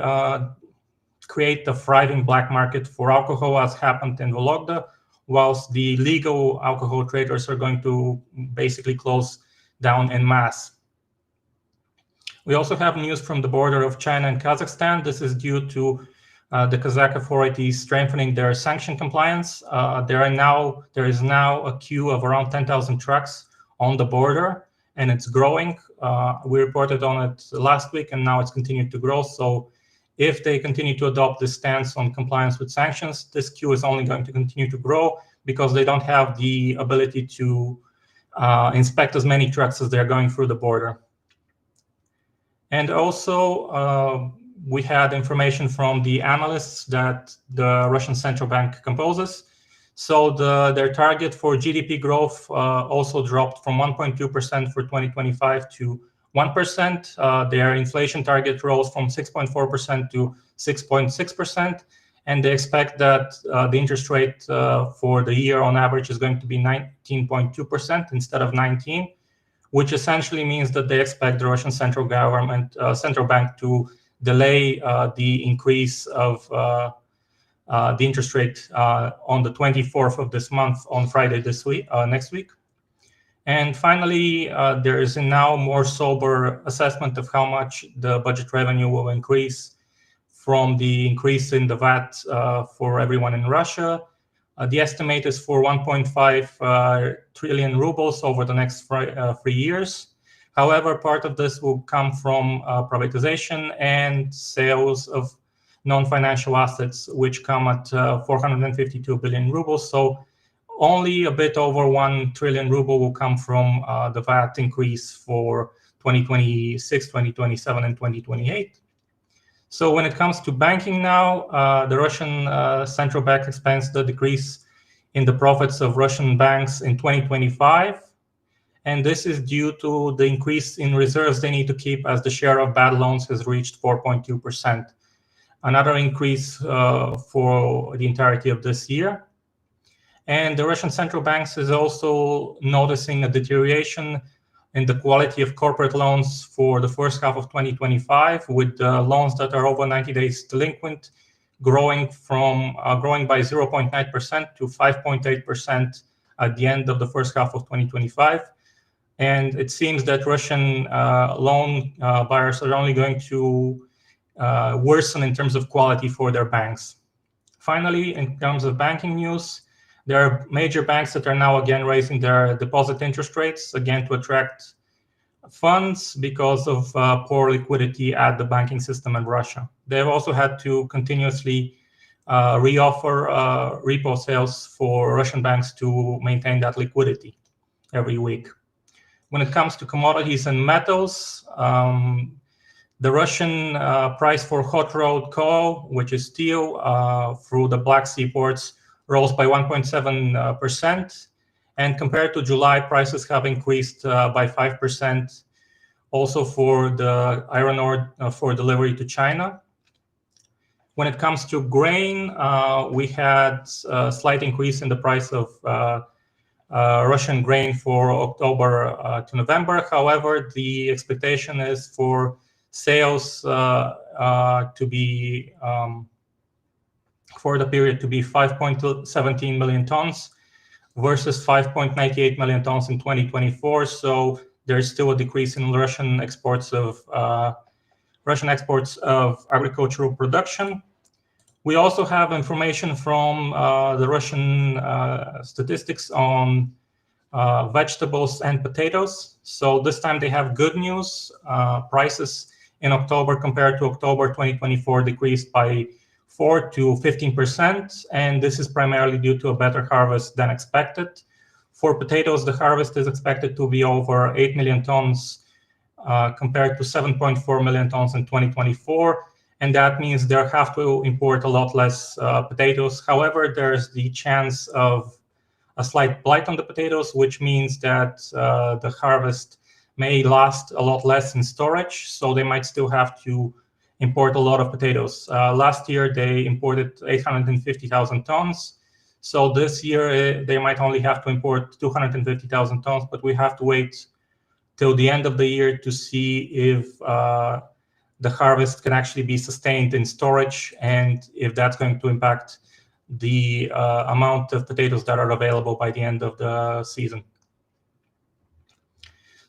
create a thriving black market for alcohol, as happened in Vologda, whilst the legal alcohol traders are going to basically close down en masse. We also have news from the border of China and Kazakhstan. This is due to the Kazakh authorities strengthening their sanction compliance. There is now a queue of around 10,000 trucks on the border, and it's growing. We reported on it last week, and now it's continued to grow. So if they continue to adopt this stance on compliance with sanctions, this queue is only going to continue to grow because they don't have the ability to inspect as many trucks as they're going through the border. And also, we had information from the analysts that the Russian central bank composes. So their target for GDP growth also dropped from 1.2% for 2025 to 1%. Their inflation target rose from 6.4% to 6.6%. And they expect that the interest rate for the year on average is going to be 19.2% instead of 19%, which essentially means that they expect the Russian central bank to delay the increase of the interest rate on the 24th of this month, on Friday next week. And finally, there is a now more sober assessment of how much the budget revenue will increase from the increase in the VAT for everyone in Russia. The estimate is for 1.5 trillion rubles over the next 3 years. However, part of this will come from privatization and sales of non-financial assets, which come at 452 billion rubles. So only a bit over 1 trillion ruble will come from the VAT increase for 2026, 2027, and 2028. So when it comes to banking now, the Russian central bank expects the decrease in the profits of Russian banks in 2025. And this is due to the increase in reserves they need to keep as the share of bad loans has reached 4.2%. Another increase for the entirety of this year. And the Russian central banks is also noticing a deterioration in the quality of corporate loans for the first half of 2025, with loans that are over 90 days delinquent growing by 0.9% to 5.8% at the end of the first half of 2025. And it seems that Russian loan buyers are only going to worsen in terms of quality for their banks. Finally, in terms of banking news, there are major banks that are now again raising their deposit interest rates, again to attract funds because of poor liquidity at the banking system in Russia. They've also had to continuously reoffer repo sales for Russian banks to maintain that liquidity every week. When it comes to commodities and metals, the Russian price for hot rolled coal, which is steel, through the Black Sea ports, rose by 1.7%. And compared to July, prices have increased by 5%. Also for the iron ore for delivery to China. When it comes to grain, we had a slight increase in the price of Russian grain for October to November. However, the expectation is for sales to be for the period to be 5.17 million tons versus 5.98 million tons in 2024. So there's still a decrease in Russian exports of agricultural production. We also have information from the Russian statistics on vegetables and potatoes. So this time they have good news. Prices in October compared to October 2024 decreased by 4 to 15%, and this is primarily due to a better harvest than expected. For potatoes, the harvest is expected to be over 8 million tons compared to 7.4 million tons in 2024, and that means they'll have to import a lot less potatoes. However, there's the chance of a slight blight on the potatoes, which means that the harvest may last a lot less in storage, so they might still have to import a lot of potatoes. Last year, they imported 850,000 tons. So this year, they might only have to import 250,000 tons, but we have to wait till the end of the year to see if the harvest can actually be sustained in storage and if that's going to impact the amount of potatoes that are available by the end of the season.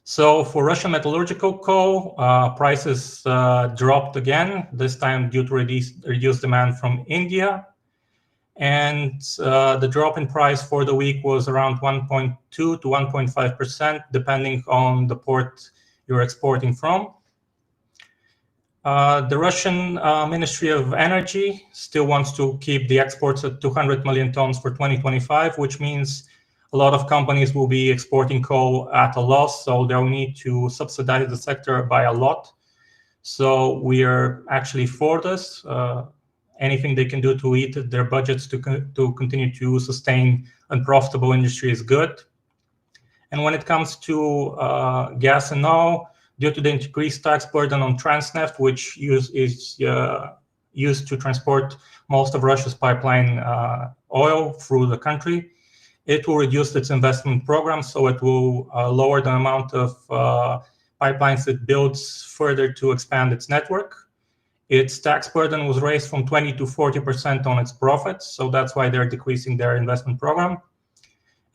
So for Russian metallurgical coal, prices dropped again, this time due to reduced demand from India. And the drop in price for the week was around 1.2 to 1.5%, depending on the port you're exporting from. The Russian Ministry of Energy still wants to keep the exports at 200 million tons for 2025, which means a lot of companies will be exporting coal at a loss, so they'll need to subsidize the sector by a lot. So we are actually for this. Anything they can do to eat their budgets to continue to sustain unprofitable industry is good. And when it comes to gas and oil, due to the increased tax burden on Transneft, which is used to transport most of Russia's pipeline oil through the country, it will reduce its investment program, so it will lower the amount of pipelines it builds further to expand its network. Its tax burden was raised from 20 to 40% on its profits, so that's why they're decreasing their investment program.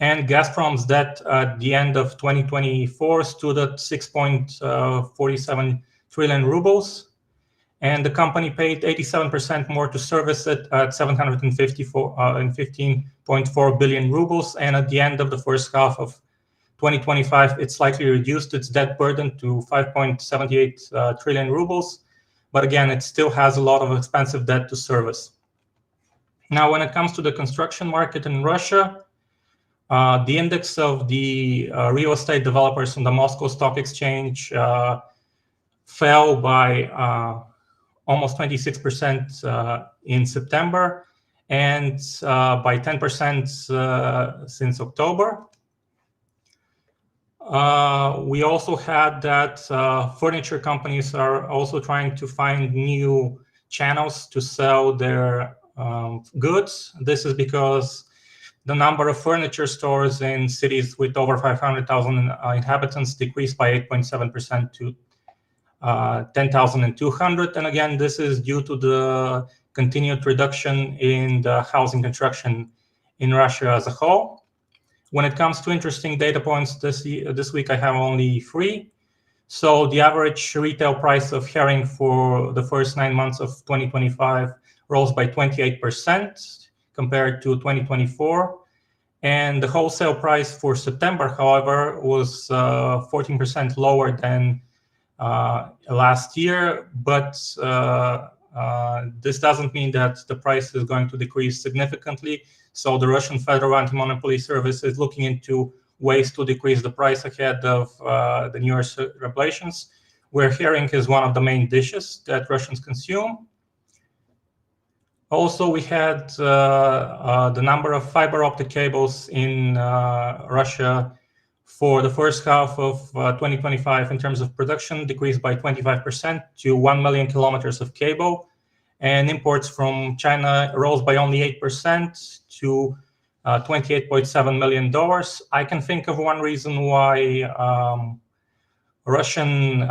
And Gazprom's debt at the end of 2024 stood at 6.47 trillion rubles, and the company paid 87% more to service it at 715.4 billion rubles. And at the end of the first half of 2025, it slightly reduced its debt burden to 5.78 trillion rubles. But again, it still has a lot of expensive debt to service. Now, when it comes to the construction market in Russia, The index of the real estate developers on the Moscow Stock Exchange fell by almost 26% in September and by 10% since October. We also had that furniture companies are also trying to find new channels to sell their goods. This is because the number of furniture stores in cities with over 500,000 inhabitants decreased by 8.7% to 10,200. And again, this is due to the continued reduction in the housing construction in Russia as a whole. When it comes to interesting data points this week, I have only 3. So the average retail price of herring for the first 9 months of 2025 rose by 28% compared to 2024. And the wholesale price for September, however, was 14% lower than last year. But this doesn't mean that the price is going to decrease significantly. So the Russian Federal Anti-Monopoly Service is looking into ways to decrease the price ahead of the New Year's celebrations, where herring is one of the main dishes that Russians consume. Also, we had the number of fiber optic cables in Russia for the first half of 2025 in terms of production decreased by 25% to 1 million kilometers of cable. And imports from China rose by only 8% to $28.7 million. I can think of one reason why Russian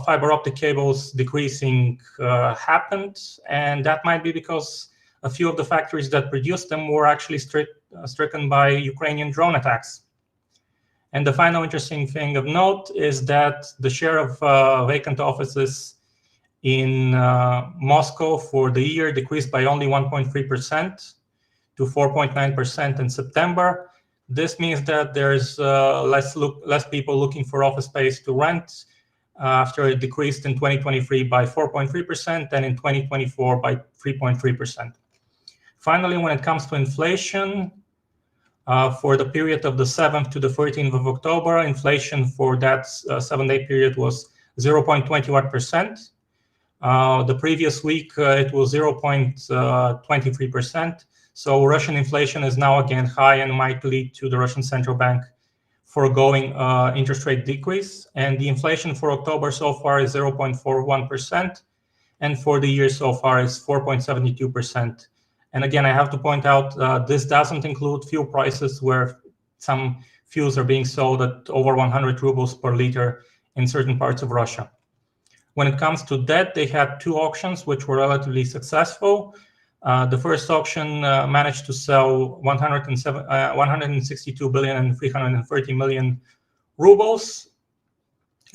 fiber optic cables decreasing happened, and that might be because a few of the factories that produced them were actually stricken by Ukrainian drone attacks. And the final interesting thing of note is that the share of vacant offices in Moscow for the year decreased by only 1.3% to 4.9% in September. This means that there's less people looking for office space to rent after it decreased in 2023 by 4.3% and in 2024 by 3.3%. Finally, when it comes to inflation, for the period of the 7th to the 13th of October, inflation for that 7-day period was 0.21%. The previous week, it was 0.23%. So Russian inflation is now again high and might lead to the Russian central bank foregoing interest rate decrease. And the inflation for October so far is 0.41%. And for the year so far is 4.72%. And again, I have to point out, this doesn't include fuel prices where some fuels are being sold at over 100 rubles per liter in certain parts of Russia. When it comes to debt, they had 2 auctions, which were relatively successful. The first auction managed to sell 162 billion and 330 million rubles.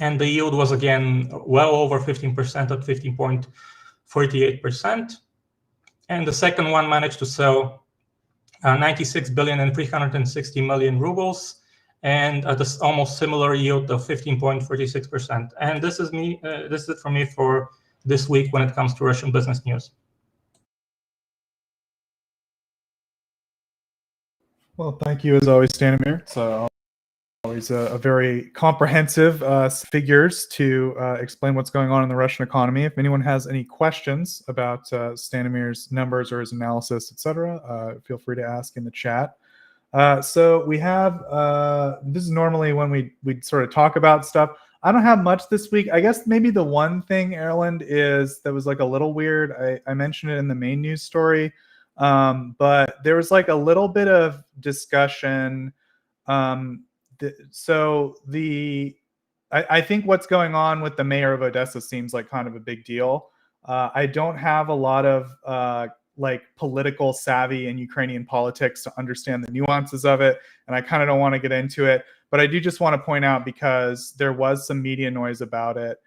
And the yield was again well over 15% at 15.48%. And the second one managed to sell 96 billion and 360 million rubles, and at this almost similar yield of 15.46%. And this is it for me for this week when it comes to Russian business news. Well, thank you as always, Stanimir. So always a very comprehensive figures to explain what's going on in the Russian economy. If anyone has any questions about Stanimir's numbers or his analysis, etc., feel free to ask in the chat. So we have, this is normally when we sort of talk about stuff. I don't have much this week. I guess maybe the one thing, Erlend, is that was like a little weird. I mentioned it in the main news story, but there was like a little bit of discussion. I think what's going on with the mayor of Odessa seems like kind of a big deal. I don't have a lot of like political savvy in Ukrainian politics to understand the nuances of it, and I kind of don't want to get into it. But I do just want to point out, because there was some media noise about it.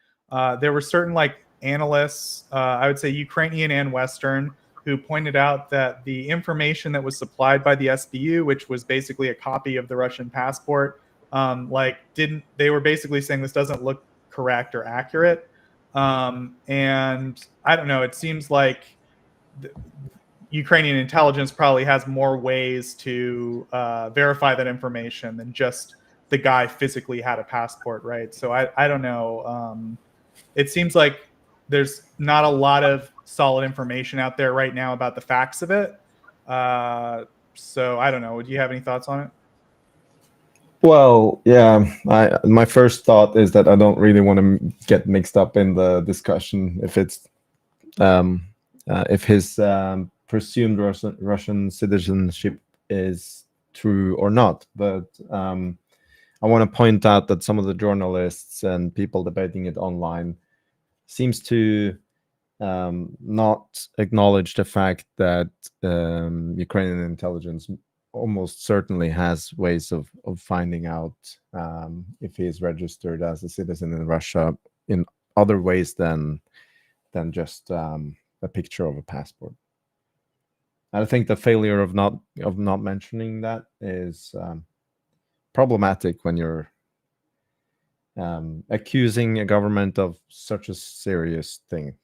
There were certain like analysts, I would say Ukrainian and Western, who pointed out that the information that was supplied by the SBU, which was basically a copy of the Russian passport, they were basically saying this doesn't look correct or accurate. And I don't know, it seems like Ukrainian intelligence probably has more ways to verify that information than just the guy physically had a passport, right? So I don't know. It seems like there's not a lot of solid information out there right now about the facts of it. So I don't know. Do you have any thoughts on it? Well, yeah, my first thought is that I don't really want to get mixed up in the discussion if his presumed Russian citizenship is true or not. But I want to point out that some of the journalists and people debating it online seems to not acknowledge the fact that Ukrainian intelligence almost certainly has ways of finding out if he is registered as a citizen in Russia in other ways than just a picture of a passport. And I think the failure of not mentioning that is problematic when you're accusing a government of such a serious thing.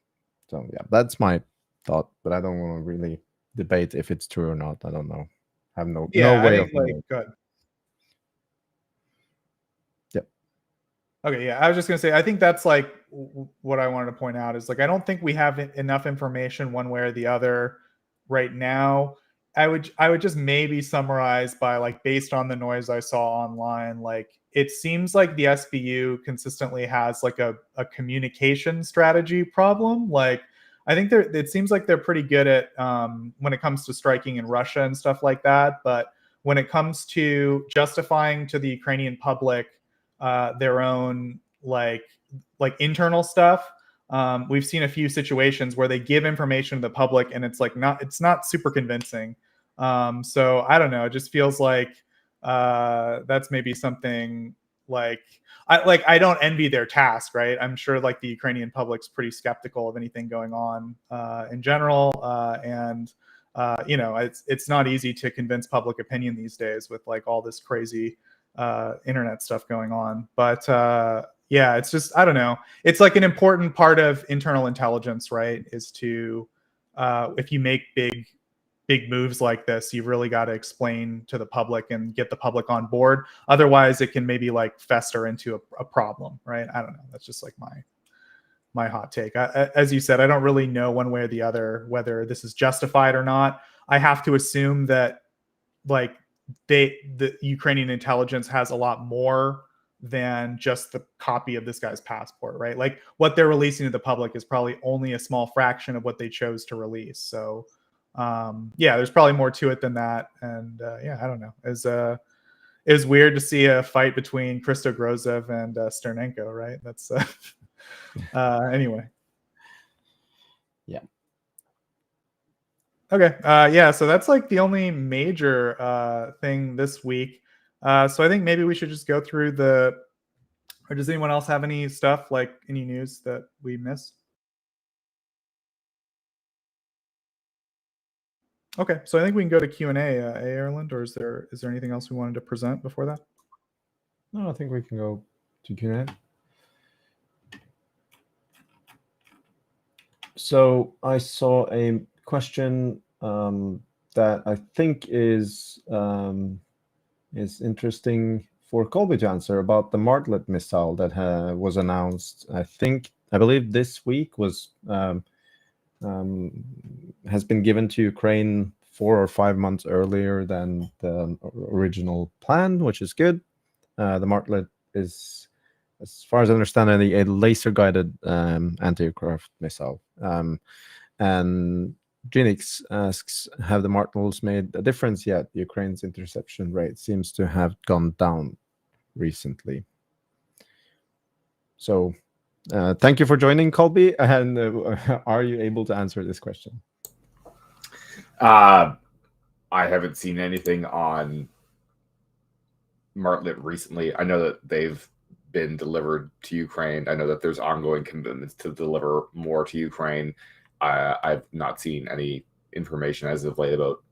So yeah, that's my thought, but I don't want to really debate if it's true or not. I don't know. I have no way of knowing. Good. Yep. Okay, yeah, I was just gonna say, I think that's like what I wanted to point out is like I don't think we have enough information one way or the other right now. I would just maybe summarize by like based on the noise I saw online, like it seems like the SBU consistently has like a communication strategy problem. Like I think it seems like they're pretty good at when it comes to striking in Russia and stuff like that, but when it comes to justifying to the Ukrainian public their own like internal stuff. We've seen a few situations where they give information to the public and it's not super convincing. So I don't know. It just feels like that's maybe something like I don't envy their task, right? I'm sure like the Ukrainian public's pretty skeptical of anything going on in general, and it's not easy to convince public opinion these days with like all this crazy internet stuff going on. But yeah, it's just I don't know. It's like an important part of internal intelligence, right? Is to if you make big moves like this, you've really got to explain to the public and get the public on board. Otherwise, it can maybe like fester into a problem, right? I don't know. That's just like my hot take. As you said, I don't really know one way or the other whether this is justified or not. I have to assume that like the Ukrainian intelligence has a lot more than just the copy of this guy's passport, right? Like what they're releasing to the public is probably only a small fraction of what they chose to release. So yeah, there's probably more to it than that. And yeah, I don't know. It was weird to see a fight between Christo Grozev and Sternenko, right? That's anyway. Yeah. Okay. Yeah. So that's like the only major thing this week. So I think maybe we should just go through or does anyone else have any stuff, like any news that we missed? Okay. So I think we can go to Q&A, Erlend, or is there anything else we wanted to present before that? No, I think we can go to Q&A. So I saw a question that I think is interesting for Colby to answer about the Martlet missile that was announced. I believe this week has been given to Ukraine 4 or 5 months earlier than the original plan, which is good. The Martlet is, as far as I understand, a laser-guided anti-aircraft missile. And Genix asks, have the Martlets made a difference yet? Ukraine's interception rate seems to have gone down recently. So thank you for joining, Colby. And are you able to answer this question? I haven't seen anything on Martlet recently. I know that they've been delivered to Ukraine. I know that there's ongoing commitments to deliver more to Ukraine. I've not seen any information as of late about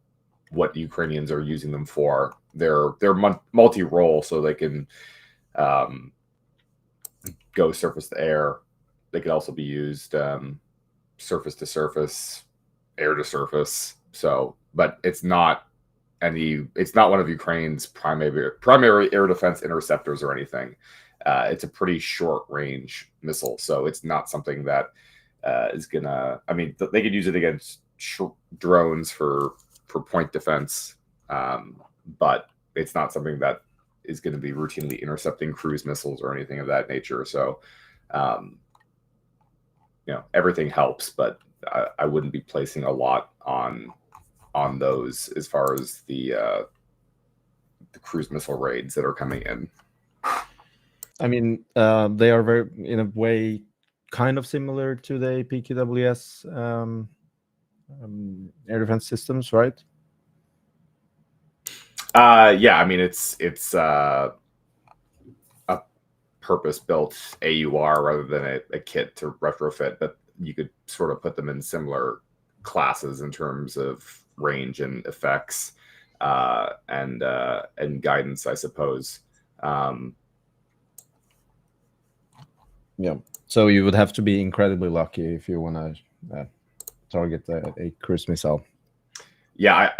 what Ukrainians are using them for. They're multi-role, so they can go surface to air. They could also be used surface to surface, air to surface. So, but it's not one of Ukraine's primary air defense interceptors or anything. It's a pretty short range missile, so it's not something that is gonna. I mean, they could use it against drones for point defense, but it's not something that is going to be routinely intercepting cruise missiles or anything of that nature. So, everything helps, but I wouldn't be placing a lot on those as far as the cruise missile raids that are coming in. I mean, they are very, in a way, kind of similar to the PKWS air defense systems, right? Yeah, I mean it's a purpose-built AUR rather than a kit to retrofit, but you could sort of put them in similar classes in terms of range and effects and guidance, I suppose. Yeah. So you would have to be incredibly lucky if you want to target a cruise missile. Yeah,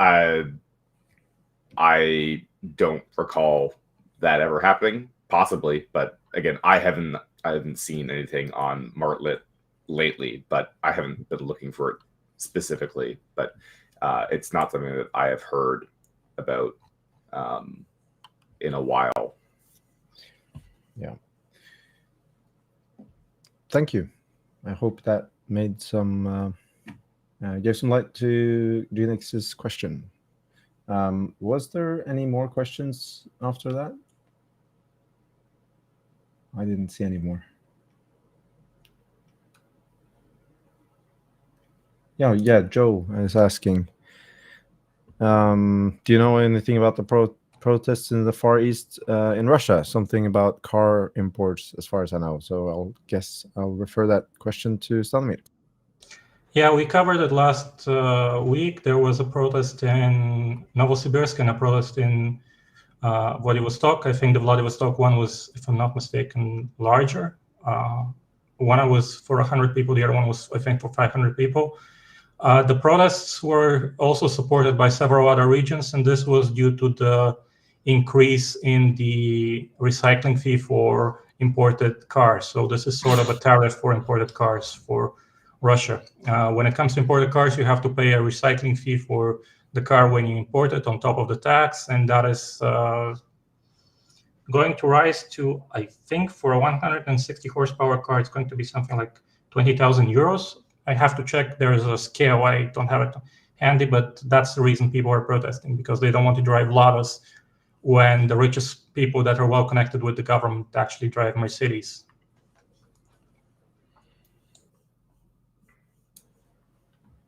I don't recall that ever happening. Possibly, but again, I haven't seen anything on Martlet lately, but I haven't been looking for it specifically. But it's not something that I have heard about in a while. Yeah. Thank you. I hope that made some gave some light to Unix's question. Was there any more questions after that? I didn't see any more. Yeah, Joe is asking, do you know anything about the protests in the Far East in Russia? Something about car imports, as far as I know. So I'll refer that question to Stanimir. Yeah, we covered it last week. There was a protest in Novosibirsk and a protest in Vladivostok. I think the Vladivostok one was, if I'm not mistaken, larger. One was for 100 people. The other one was, I think, for 500 people. The protests were also supported by several other regions, and this was due to the increase in the recycling fee for imported cars. So this is sort of a tariff for imported cars for Russia. When it comes to imported cars, you have to pay a recycling fee for the car when you import it on top of the tax, and that is going to rise to, I think, for a 160 horsepower car, it's going to be something like 20,000 euros. I have to check. There is a scale. I don't have it handy, but that's the reason people are protesting, because they don't want to drive Ladas when the richest people that are well connected with the government actually drive Mercedes.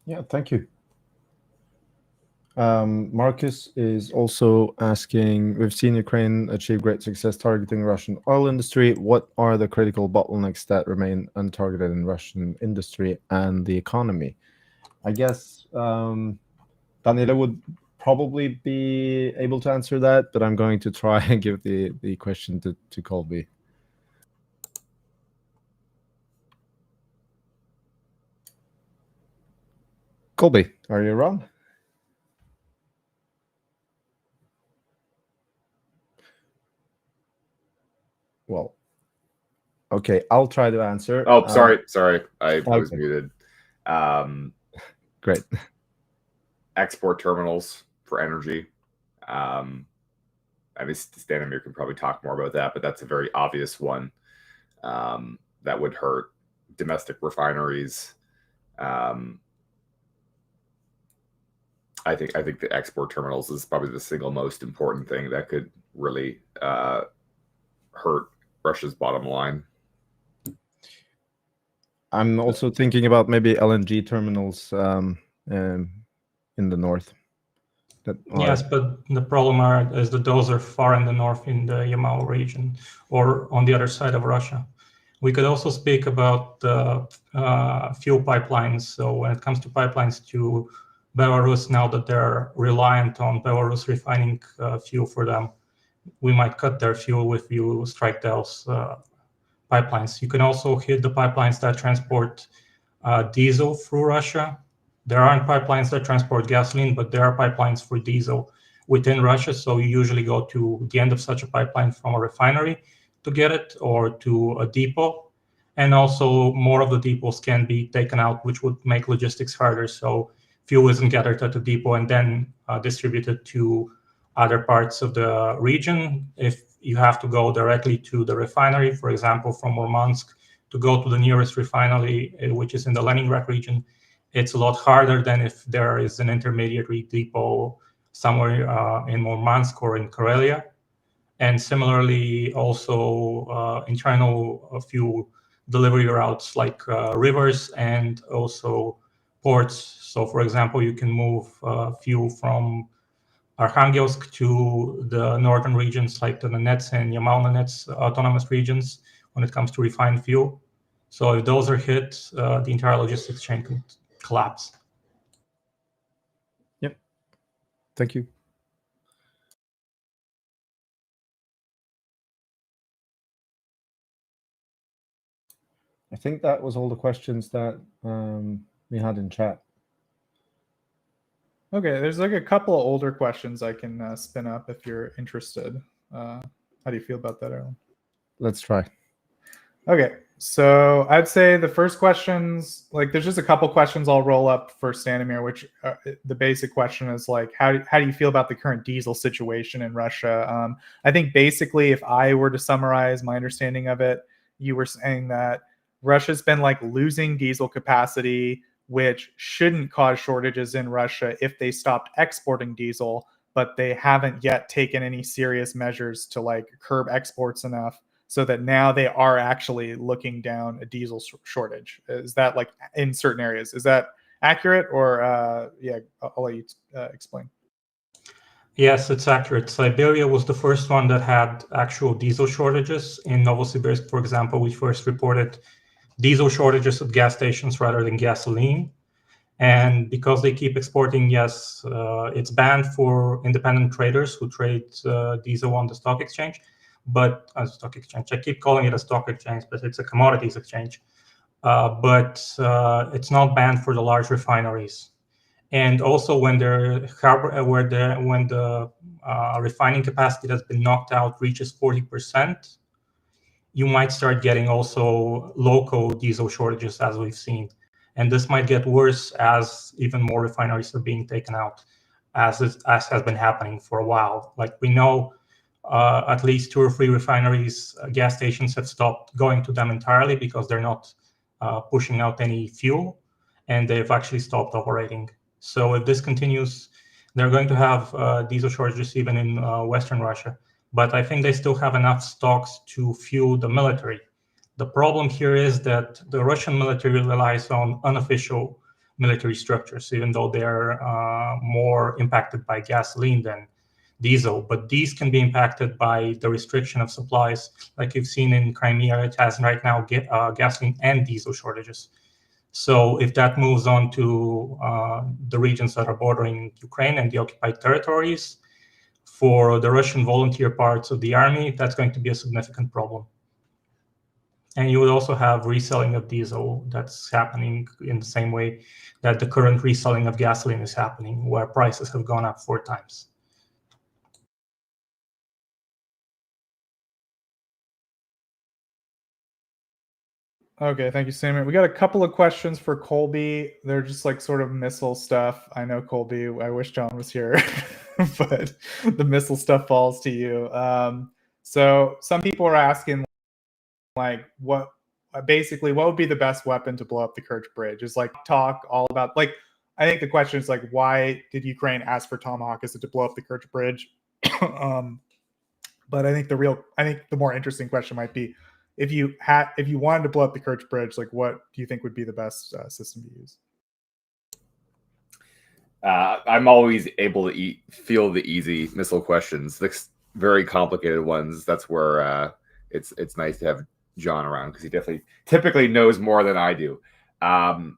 Yeah, thank you. Marcus is also asking, we've seen Ukraine achieve great success targeting Russian oil industry. What are the critical bottlenecks that remain untargeted in Russian industry and the economy? I guess Daniela would probably be able to answer that, but I'm going to try and give the question to Colby. Colby, are you around? Well, okay, I'll try to answer. Oh, sorry, I was okay. muted. Great. Export terminals for energy. I mean, Stanimir can probably talk more about that, but that's a very obvious one that would hurt domestic refineries. I think the export terminals is probably the single most important thing that could really hurt Russia's bottom line. I'm also thinking about maybe LNG terminals in the north. Yes, but the problem is that those are far in the north in the Yamal region or on the other side of Russia. We could also speak about the fuel pipelines. So when it comes to pipelines to Belarus, now that they're reliant on Belarus refining fuel for them, we might cut their fuel if you strike those pipelines. You can also hit the pipelines that transport diesel through Russia. There aren't pipelines that transport gasoline, but there are pipelines for diesel within Russia. So you usually go to the end of such a pipeline from a refinery to get it, or to a depot. And also more of the depots can be taken out, which would make logistics harder. So fuel isn't gathered at the depot and then distributed to other parts of the region. If you have to go directly to the refinery, for example, from Murmansk, to go to the nearest refinery, which is in the Leningrad region, it's a lot harder than if there is an intermediary depot somewhere in Murmansk or in Karelia. And similarly, also internal fuel delivery routes like rivers and also ports. So, for example, you can move fuel from Arkhangelsk to the northern regions like the Donetsk and Yamal-Donetsk autonomous regions when it comes to refined fuel. So if those are hit, the entire logistics chain could collapse. Yep. Thank you. I think that was all the questions that we had in chat. Okay, there's like a couple of older questions I can spin up if you're interested. How do you feel about that, Erlend? Let's try. Okay, so I'd say the first questions, like there's just a couple questions I'll roll up for Stanimir, which the basic question is like, how do you feel about the current diesel situation in Russia? I think basically if I were to summarize my understanding of it, you were saying that Russia's been like losing diesel capacity, which shouldn't cause shortages in Russia if they stopped exporting diesel, but they haven't yet taken any serious measures to like curb exports enough so that now they are actually looking down a diesel shortage. Is that like in certain areas? Is that accurate? Or yeah, I'll let you explain. Yes, it's accurate. Siberia was the first one that had actual diesel shortages. In Novosibirsk, for example, we first reported diesel shortages at gas stations rather than gasoline. And because they keep exporting, yes, it's banned for independent traders who trade diesel on the stock exchange. But stock exchange, I keep calling it a stock exchange, but it's a commodities exchange. But it's not banned for the large refineries. And also when the refining capacity that's been knocked out reaches 40%, you might start getting also local diesel shortages, as we've seen. And this might get worse as even more refineries are being taken out, as has been happening for a while. Like we know at least 2 or 3 refineries, gas stations have stopped going to them entirely because they're not pushing out any fuel, and they've actually stopped operating. So if this continues, they're going to have diesel shortages even in Western Russia. But I think they still have enough stocks to fuel the military. The problem here is that the Russian military relies on unofficial military structures, even though they're more impacted by gasoline than diesel. But these can be impacted by the restriction of supplies, like you've seen in Crimea. It has right now gasoline and diesel shortages. So if that moves on to the regions that are bordering Ukraine and the occupied territories, for the Russian volunteer parts of the army, that's going to be a significant problem. And you would also have reselling of diesel that's happening in the same way that the current reselling of gasoline is happening, where prices have gone up 4 times. Okay, thank you, Sam. We got a couple of questions for Colby. They're just like sort of missile stuff. I know, Colby, I wish John was here, but the missile stuff falls to you. So some people are asking, like, what would be the best weapon to blow up the Kerch Bridge? Is like talk all about, like, I think the question is like, why did Ukraine ask for Tomahawk? Is it to blow up the Kerch Bridge? But I think the more interesting question might be, if you wanted to blow up the Kerch Bridge, like what do you think would be the best system to use? I'm always able to feel the easy missile questions. The very complicated ones, that's where it's nice to have John around, because he definitely typically knows more than I do. I'm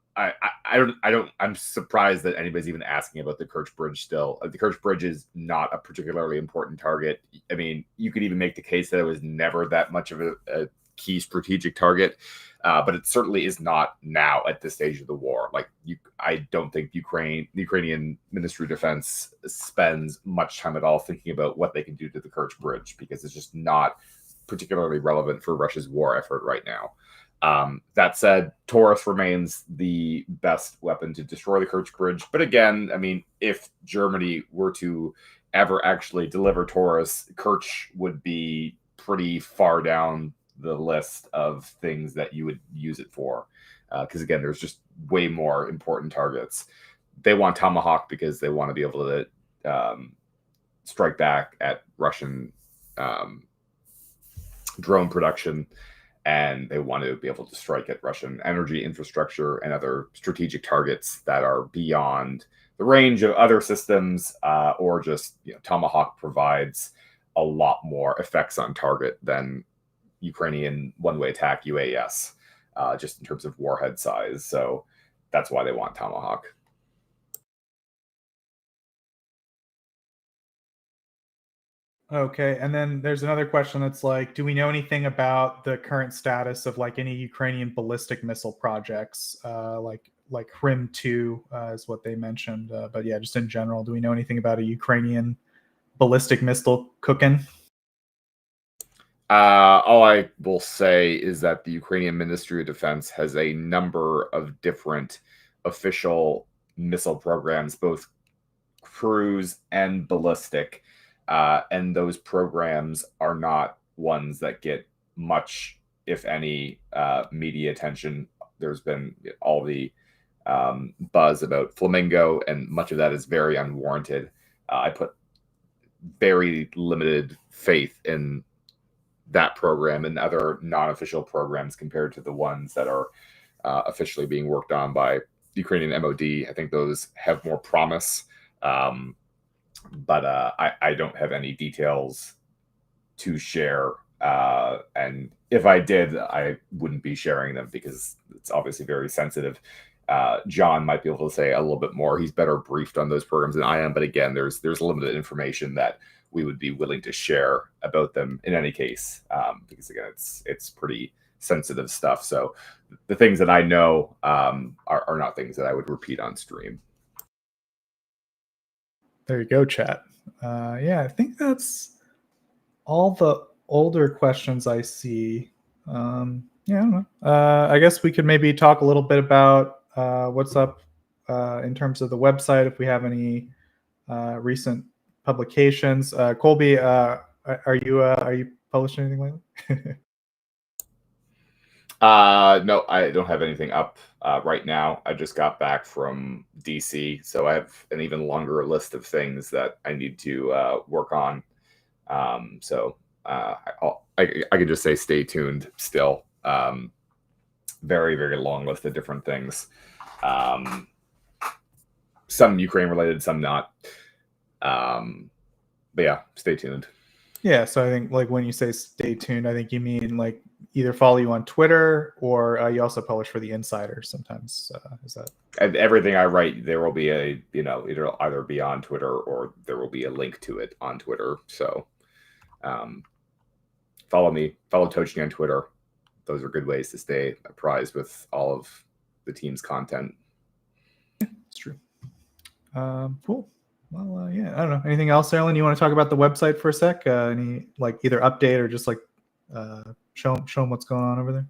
surprised that anybody's even asking about the Kerch Bridge still. The Kerch Bridge is not a particularly important target. I mean, you could even make the case that it was never that much of a key strategic target. But it certainly is not now at this stage of the war. Like, I don't think the Ukrainian Ministry of Defense spends much time at all thinking about what they can do to the Kerch Bridge, because it's just not particularly relevant for Russia's war effort right now. That said, Taurus remains the best weapon to destroy the Kerch Bridge. But again, I mean, if Germany were to ever actually deliver Taurus, Kerch would be pretty far down the list of things that you would use it for. Because again, there's just way more important targets. They want Tomahawk because they want to be able to strike back at Russian drone production, and they want to be able to strike at Russian energy infrastructure and other strategic targets that are beyond the range of other systems, or just, Tomahawk provides a lot more effects on target than Ukrainian one-way attack UAS, just in terms of warhead size. So that's why they want Tomahawk. Okay, and then there's another question that's like, do we know anything about the current status of like any Ukrainian ballistic missile projects, like Krim 2 is what they mentioned. But yeah, just in general, do we know anything about a Ukrainian ballistic missile cooking? All I will say is that the Ukrainian Ministry of Defense has a number of different official missile programs, both cruise and ballistic. And those programs are not ones that get much, if any, media attention. There's been all the buzz about Flamingo, and much of that is very unwarranted. I put very limited faith in that program and other non-official programs compared to the ones that are officially being worked on by the Ukrainian MOD. I think those have more promise. But I don't have any details to share. And if I did, I wouldn't be sharing them because it's obviously very sensitive. John might be able to say a little bit more. He's better briefed on those programs than I am. But again, there's limited information that we would be willing to share about them in any case, because again, it's pretty sensitive stuff. So the things that I know are not things that I would repeat on stream. There you go, chat. Yeah, I think that's all the older questions I see. Yeah, I don't know. I guess we could maybe talk a little bit about what's up in terms of the website, if we have any recent publications. Colby, are you publishing anything lately? No, I don't have anything up right now. I just got back from DC, so I have an even longer list of things that I need to work on. So I can just say stay tuned still. Very, very long list of different things. Some Ukraine related, some not. But yeah, stay tuned. Yeah, so I think like when you say stay tuned, I think you mean like either follow you on Twitter or you also publish for the Insider sometimes. Is that? And everything I write, there will be it'll either be on Twitter or there will be a link to it on Twitter. So follow me, follow Tochnyi on Twitter. Those are good ways to stay apprised with all of the team's content. Yeah, it's true. Cool. Well, yeah, I don't know. Anything else, Erlend? You want to talk about the website for a sec? Any like either update or just like show them what's going on over there?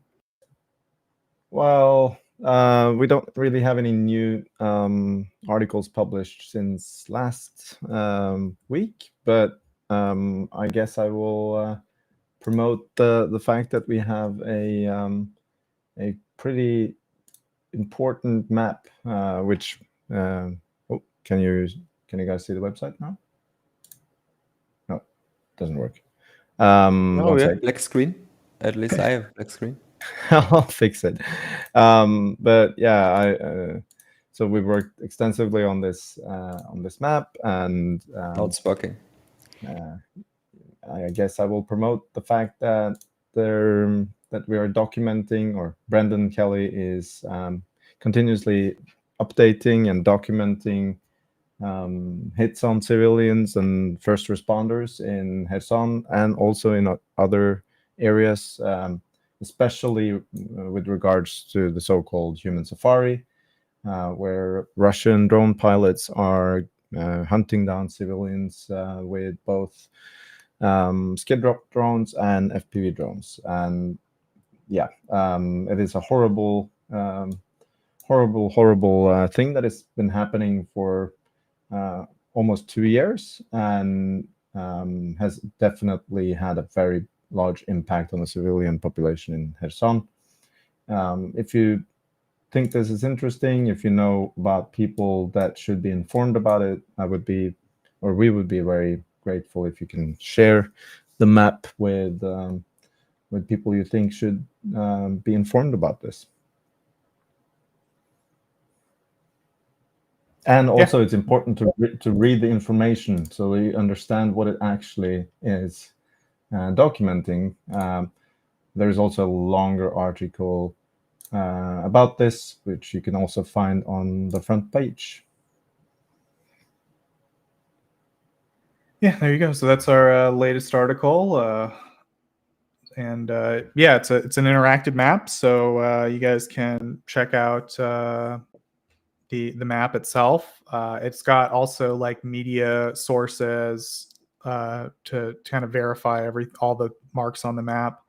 Well, we don't really have any new articles published since last week, but I guess I will promote the fact that we have a pretty important map, which can you guys see the website now? No, it doesn't work. Oh, yeah, black screen. At least I have black screen. I'll fix it. But yeah, so we worked extensively on this map, and Now it's working. I guess I will promote the fact that we are documenting, or Brendan Kelly is continuously updating and documenting hits on civilians and first responders in Kherson and also in other areas. especially with regards to the so-called human safari, where Russian drone pilots are hunting down civilians with both skid drop drones and FPV drones. And yeah, it is a horrible thing that has been happening for almost 2 years, and has definitely had a very large impact on the civilian population in Kherson. If you think this is interesting, if you know about people that should be informed about it, we would be very grateful if you can share the map with people you think should be informed about this. And also, it's important to read the information so you understand what it actually is documenting. There's also a longer article about this, which you can also find on the front page. Yeah, there you go. So that's our latest article. And yeah, it's an interactive map, so you guys can check out the map itself. It's got also like media sources to kind of verify all the marks on the map.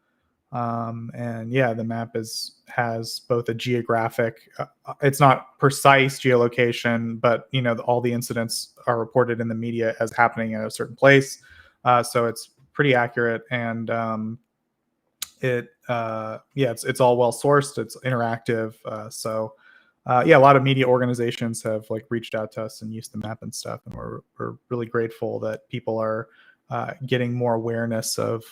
And yeah, the map has both a geographic. It's not precise geolocation, but all the incidents are reported in the media as happening at a certain place. So it's pretty accurate, and it's all well sourced. It's interactive. So yeah, a lot of media organizations have like reached out to us and used the map and stuff, and we're really grateful that people are getting more awareness of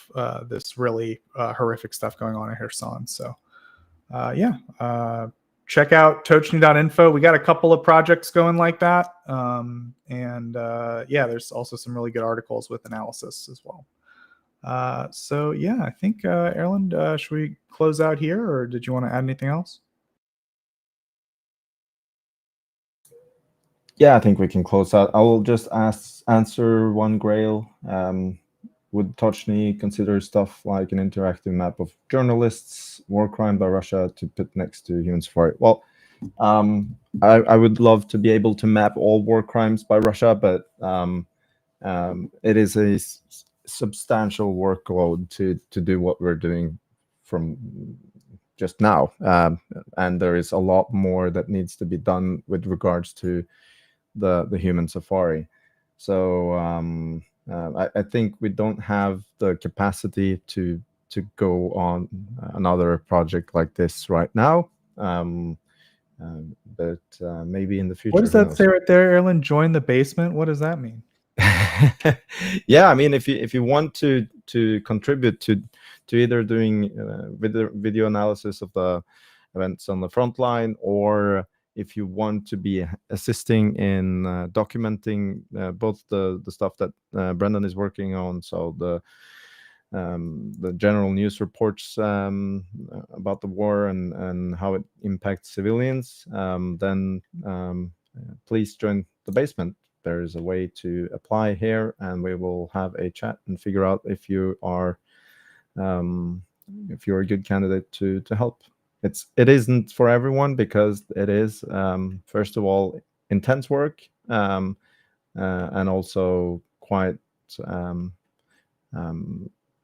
this really horrific stuff going on in Kherson. So check out Tochnyi.info. We got a couple of projects going like that, and there's also some really good articles with analysis as well. So yeah, I think Erlend, should we close out here, or did you want to add anything else? Yeah, I think we can close out. I will just answer one Grail. Would Tochnyi consider stuff like an interactive map of journalists, war crime by Russia to put next to human safari? Well, I would love to be able to map all war crimes by Russia, but it is a substantial workload to do what we're doing from just now, and there is a lot more that needs to be done with regards to the human safari. So I think we don't have the capacity to go on another project like this right now, but maybe in the future. What does that say right there, Erlend? Join the basement. What does that mean? Yeah, I mean, if you want to contribute to either doing video analysis of the events on the front line, or if you want to be assisting in documenting both the stuff that Brendan is working on, so the general news reports about the war and how it impacts civilians, then please join the basement. There is a way to apply here, and we will have a chat and figure out if you are a good candidate to help. It isn't for everyone, because it is first of all intense work, and also quite I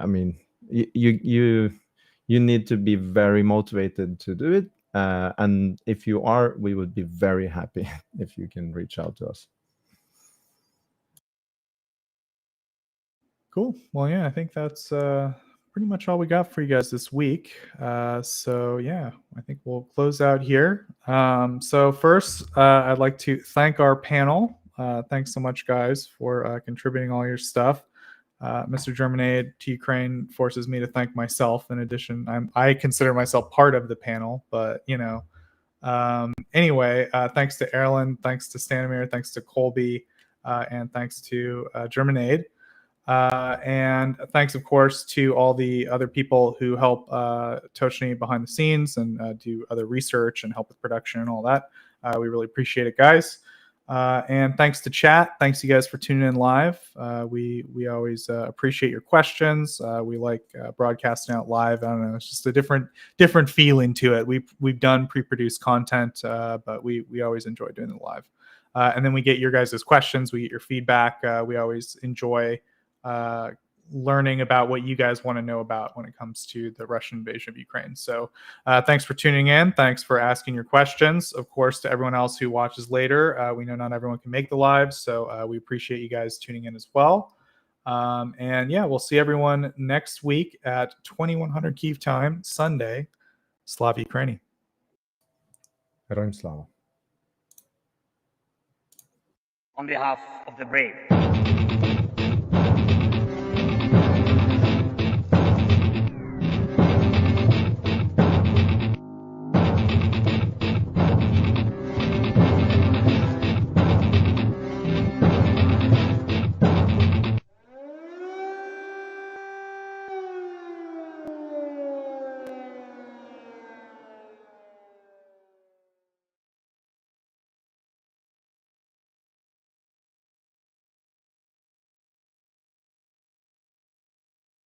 mean, you need to be very motivated to do it, and if you are, we would be very happy if you can reach out to us. Cool. Well, yeah, I think that's pretty much all we got for you guys this week. So yeah, I think we'll close out here. So first, I'd like to thank our panel. Thanks so much, guys, for contributing all your stuff. Mr. German to Ukraine forces me to thank myself. In addition, I consider myself part of the panel, but anyway, thanks to Erlend, thanks to Stanimir, thanks to Colby, and thanks to German and thanks, of course, to all the other people who help Tochnyi behind the scenes and do other research and help with production and all that. We really appreciate it, guys. And thanks to chat. Thanks you guys for tuning in live. We always appreciate your questions. We like broadcasting out live. I don't know, it's just a different feeling to it. We've done pre-produced content, but we always enjoy doing it live. And then we get your guys' questions. We get your feedback. We always enjoy learning about what you guys want to know about when it comes to the Russian invasion of Ukraine. So thanks for tuning in. Thanks for asking your questions. Of course, to everyone else who watches later, we know not everyone can make the live, so we appreciate you guys tuning in as well. And yeah, we'll see everyone next week at 2100 Kyiv time, Sunday. Slava Ukraini. Героям слава. On behalf of the brave.